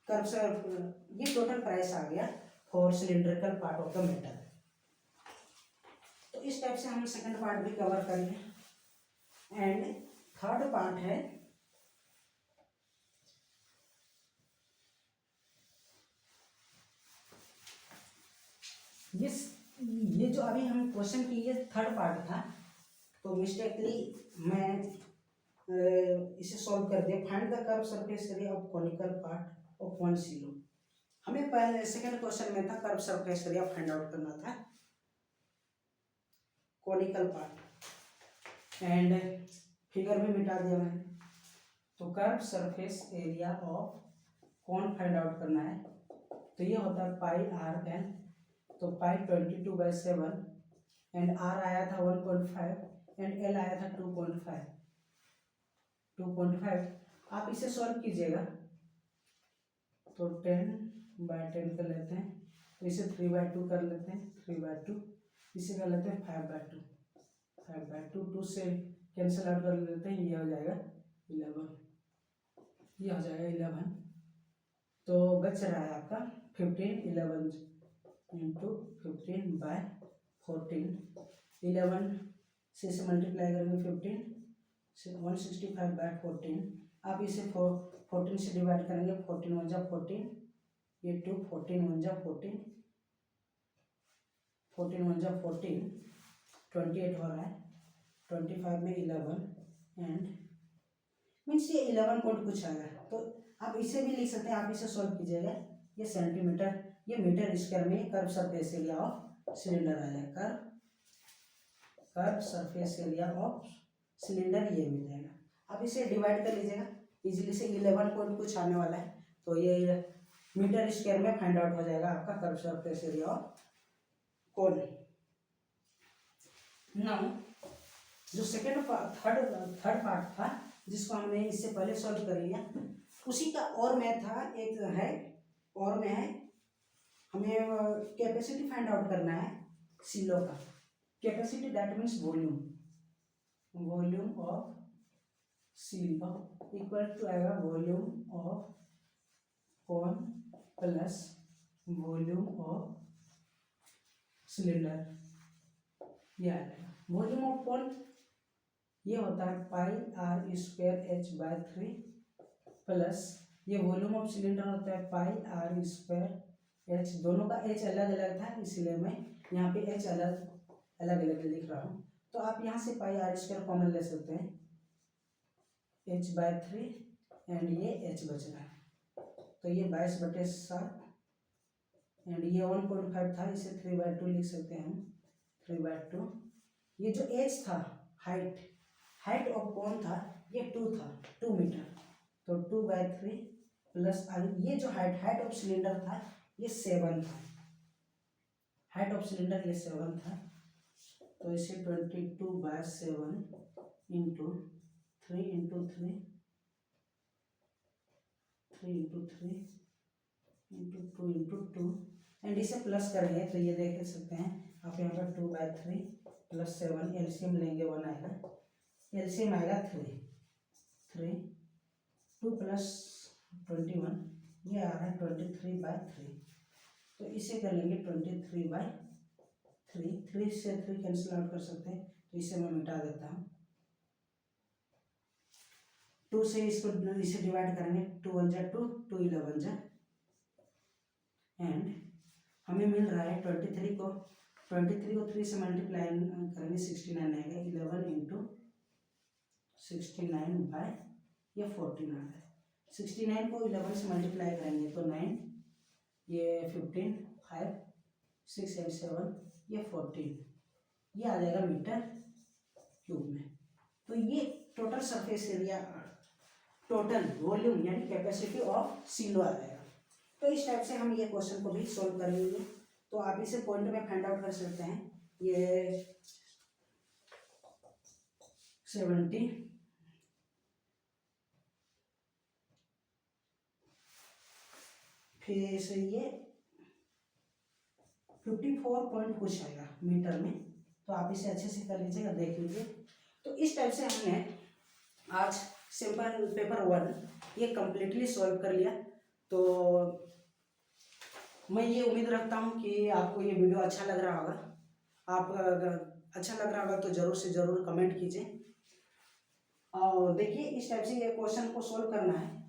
कर्व से, ये टोटल प्राइस आ गया for cylindrical part of the metal. तो इस टाइप से हम सेकंड पार्ट भी कवर करेंगे एंड थर्ड पार्ट है ये जो अभी हम क्वेश्चन की ये थर्ड पार्ट था, तो मिस्टेकली मैं इसे सॉल्व कर दिया। Find the curve surface area of conical part of 1 kilo. हमें पहले सेकंड क्वेश्चन में था curve surface area find out करना था कॉनिकल पार्ट एंड फिगर भी मिटा दिया मैंने। तो कर्व सरफेस एरिया ऑफ कौन फाइंड आउट करना है, तो ये होता है पाई आर एन, तो पाई 22/7 एंड आर आया था 1.5 एंड एल आया था 2.5। आप इसे सॉल्व कीजिएगा तो 10/10 कर लेते हैं, तो इसे 3/2 कर लेते हैं, 3/2 इसे कर लेते हैं 5/2, 2 से कैंसिल आउट कर लेते हैं, ये हो जाएगा 11, ये हो जाएगा 11, तो बच रहा है आपका 15, 11 इंटू 15/14, 11 से मल्टीप्लाई करेंगे 15 से 165/14। आप इसे 14 से डिवाइड करेंगे, 14 1 जा 14, ये 2 14 1 जा 14, 14 1 जा 14, 28 हो रहा है, 25 में 11 एंड मीन्स ये 11 पॉइंट कुछ आएगा। तो आप इसे भी लिख सकते हैं, आप इसे सॉल्व कीजिएगा, ये सेंटीमीटर, ये मीटर स्क्वायर में curve surface area of cylinder आ जाएगा, curve surface area of cylinder ये मिल जाएगा। आप इसे डिवाइड कर लीजिएगा इजीली से, 11 पॉइंट कुछ आने वाला है, तो ये मीटर स्क्वायर में फाइंड आउट हो जाएगा आपका curve surface area of cone. Now जो थर्ड पार्ट था जिसको हमने इससे पहले सॉल्व कर लिया, उसी का और में था, एक है और में है, हमें कैपेसिटी फाइंड आउट करना है सीलो का। Capacity that means volume of silo equal to आएगा volume of cone plus volume of cylinder, ये आ जाएगा। वॉल्यूम ऑफ कोन ये होता है πr²h/3 प्लस ये वॉल्यूम ऑफ सिलेंडर होता है πr²h, दोनों का h अलग अलग था इसलिए मैं यहाँ पे h अलग अलग लिख रहा हूँ। तो आप यहाँ से πr² कॉमन ले सकते हैं, h/3 एंड ये h बच रहा है, तो ये 22/7 एंड ये 1.5 था, इसे 3/2 लिख सकते हैं हम, 3/2। ये जो h था हाइट ऑफ कोन था ये 2 था, 2 मीटर, तो 2/3 प्लस ये जो हाइट ऑफ सिलेंडर था ये 7 था, हाइट ऑफ सिलेंडर ये 7 था, तो इसे 22/7 into 3 into 3 into 3 into 2 into 2 and इसे प्लस करेंगे तो ये देख सकते हैं आप यहाँ पर 2/3 प्लस 7, एलसीएम लेंगे 1 आएगा, एलसीएम आएगा 3 2 प्लस 21 ये आ रहा है 23/3, तो इसे कर लेंगे 23/3, 3 से 3 कैंसिल आउट कर सकते हैं, तो इसे मैं मिटा देता हूँ, 2 से इसे डिवाइड करेंगे, 2 1 जा 2, 2 11 जा एंड हमें मिल रहा है 23 को 3 से मल्टीप्लाई करेंगे 69 आएगा, 11 इंटू 69 ये 14 आ रहा है, 69 को 11 से मल्टीप्लाई करेंगे तो 9, ये 15 5 6 एंड 7 ये 14, ये आ जाएगा मीटर क्यूब में। तो ये total surface area, total volume यानी कैपेसिटी ऑफ सीलो आ जाएगा। तो इस टाइप से हम ये क्वेश्चन को भी सोल्व कर लेंगे, तो आप इसे पॉइंट में फाइंड आउट कर सकते हैं, ये 70 फिर से ये 54 पॉइंट कुछ आएगा मीटर में, तो आप इसे अच्छे से कर लीजिएगा, देख लीजिए। तो इस टाइप से हमने आज सिंपल पेपर 1 ये कम्प्लीटली सॉल्व कर लिया। तो मैं ये उम्मीद रखता हूँ कि आपको ये वीडियो अच्छा लग रहा होगा, आप अगर अच्छा लग रहा होगा तो ज़रूर से ज़रूर कमेंट कीजिए। और देखिए इस टाइप से ये क्वेश्चन को सॉल्व करना है।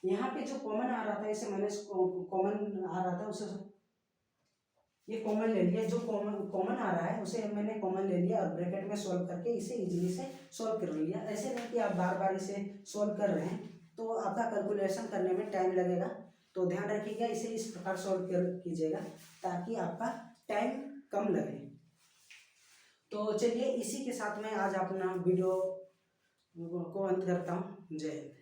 यहाँ पे जो कॉमन आ रहा था इसे मैंने कॉमन आ रहा था उसे ये कॉमन ले लिया, जो कॉमन आ रहा है उसे मैंने कॉमन ले लिया और ब्रैकेट में सॉल्व करके इसे इजीली से सॉल्व कर लिया। ऐसे नहीं कि आप बार बार इसे सॉल्व कर रहे हैं तो आपका कैलकुलेशन करने में टाइम लगेगा, तो ध्यान रखिएगा इसे इस प्रकार सॉल्व कीजिएगा ताकि आपका टाइम कम लगे। तो चलिए इसी के साथ मैं आज अपना वीडियो को अंत करता हूँ। जय हिंद।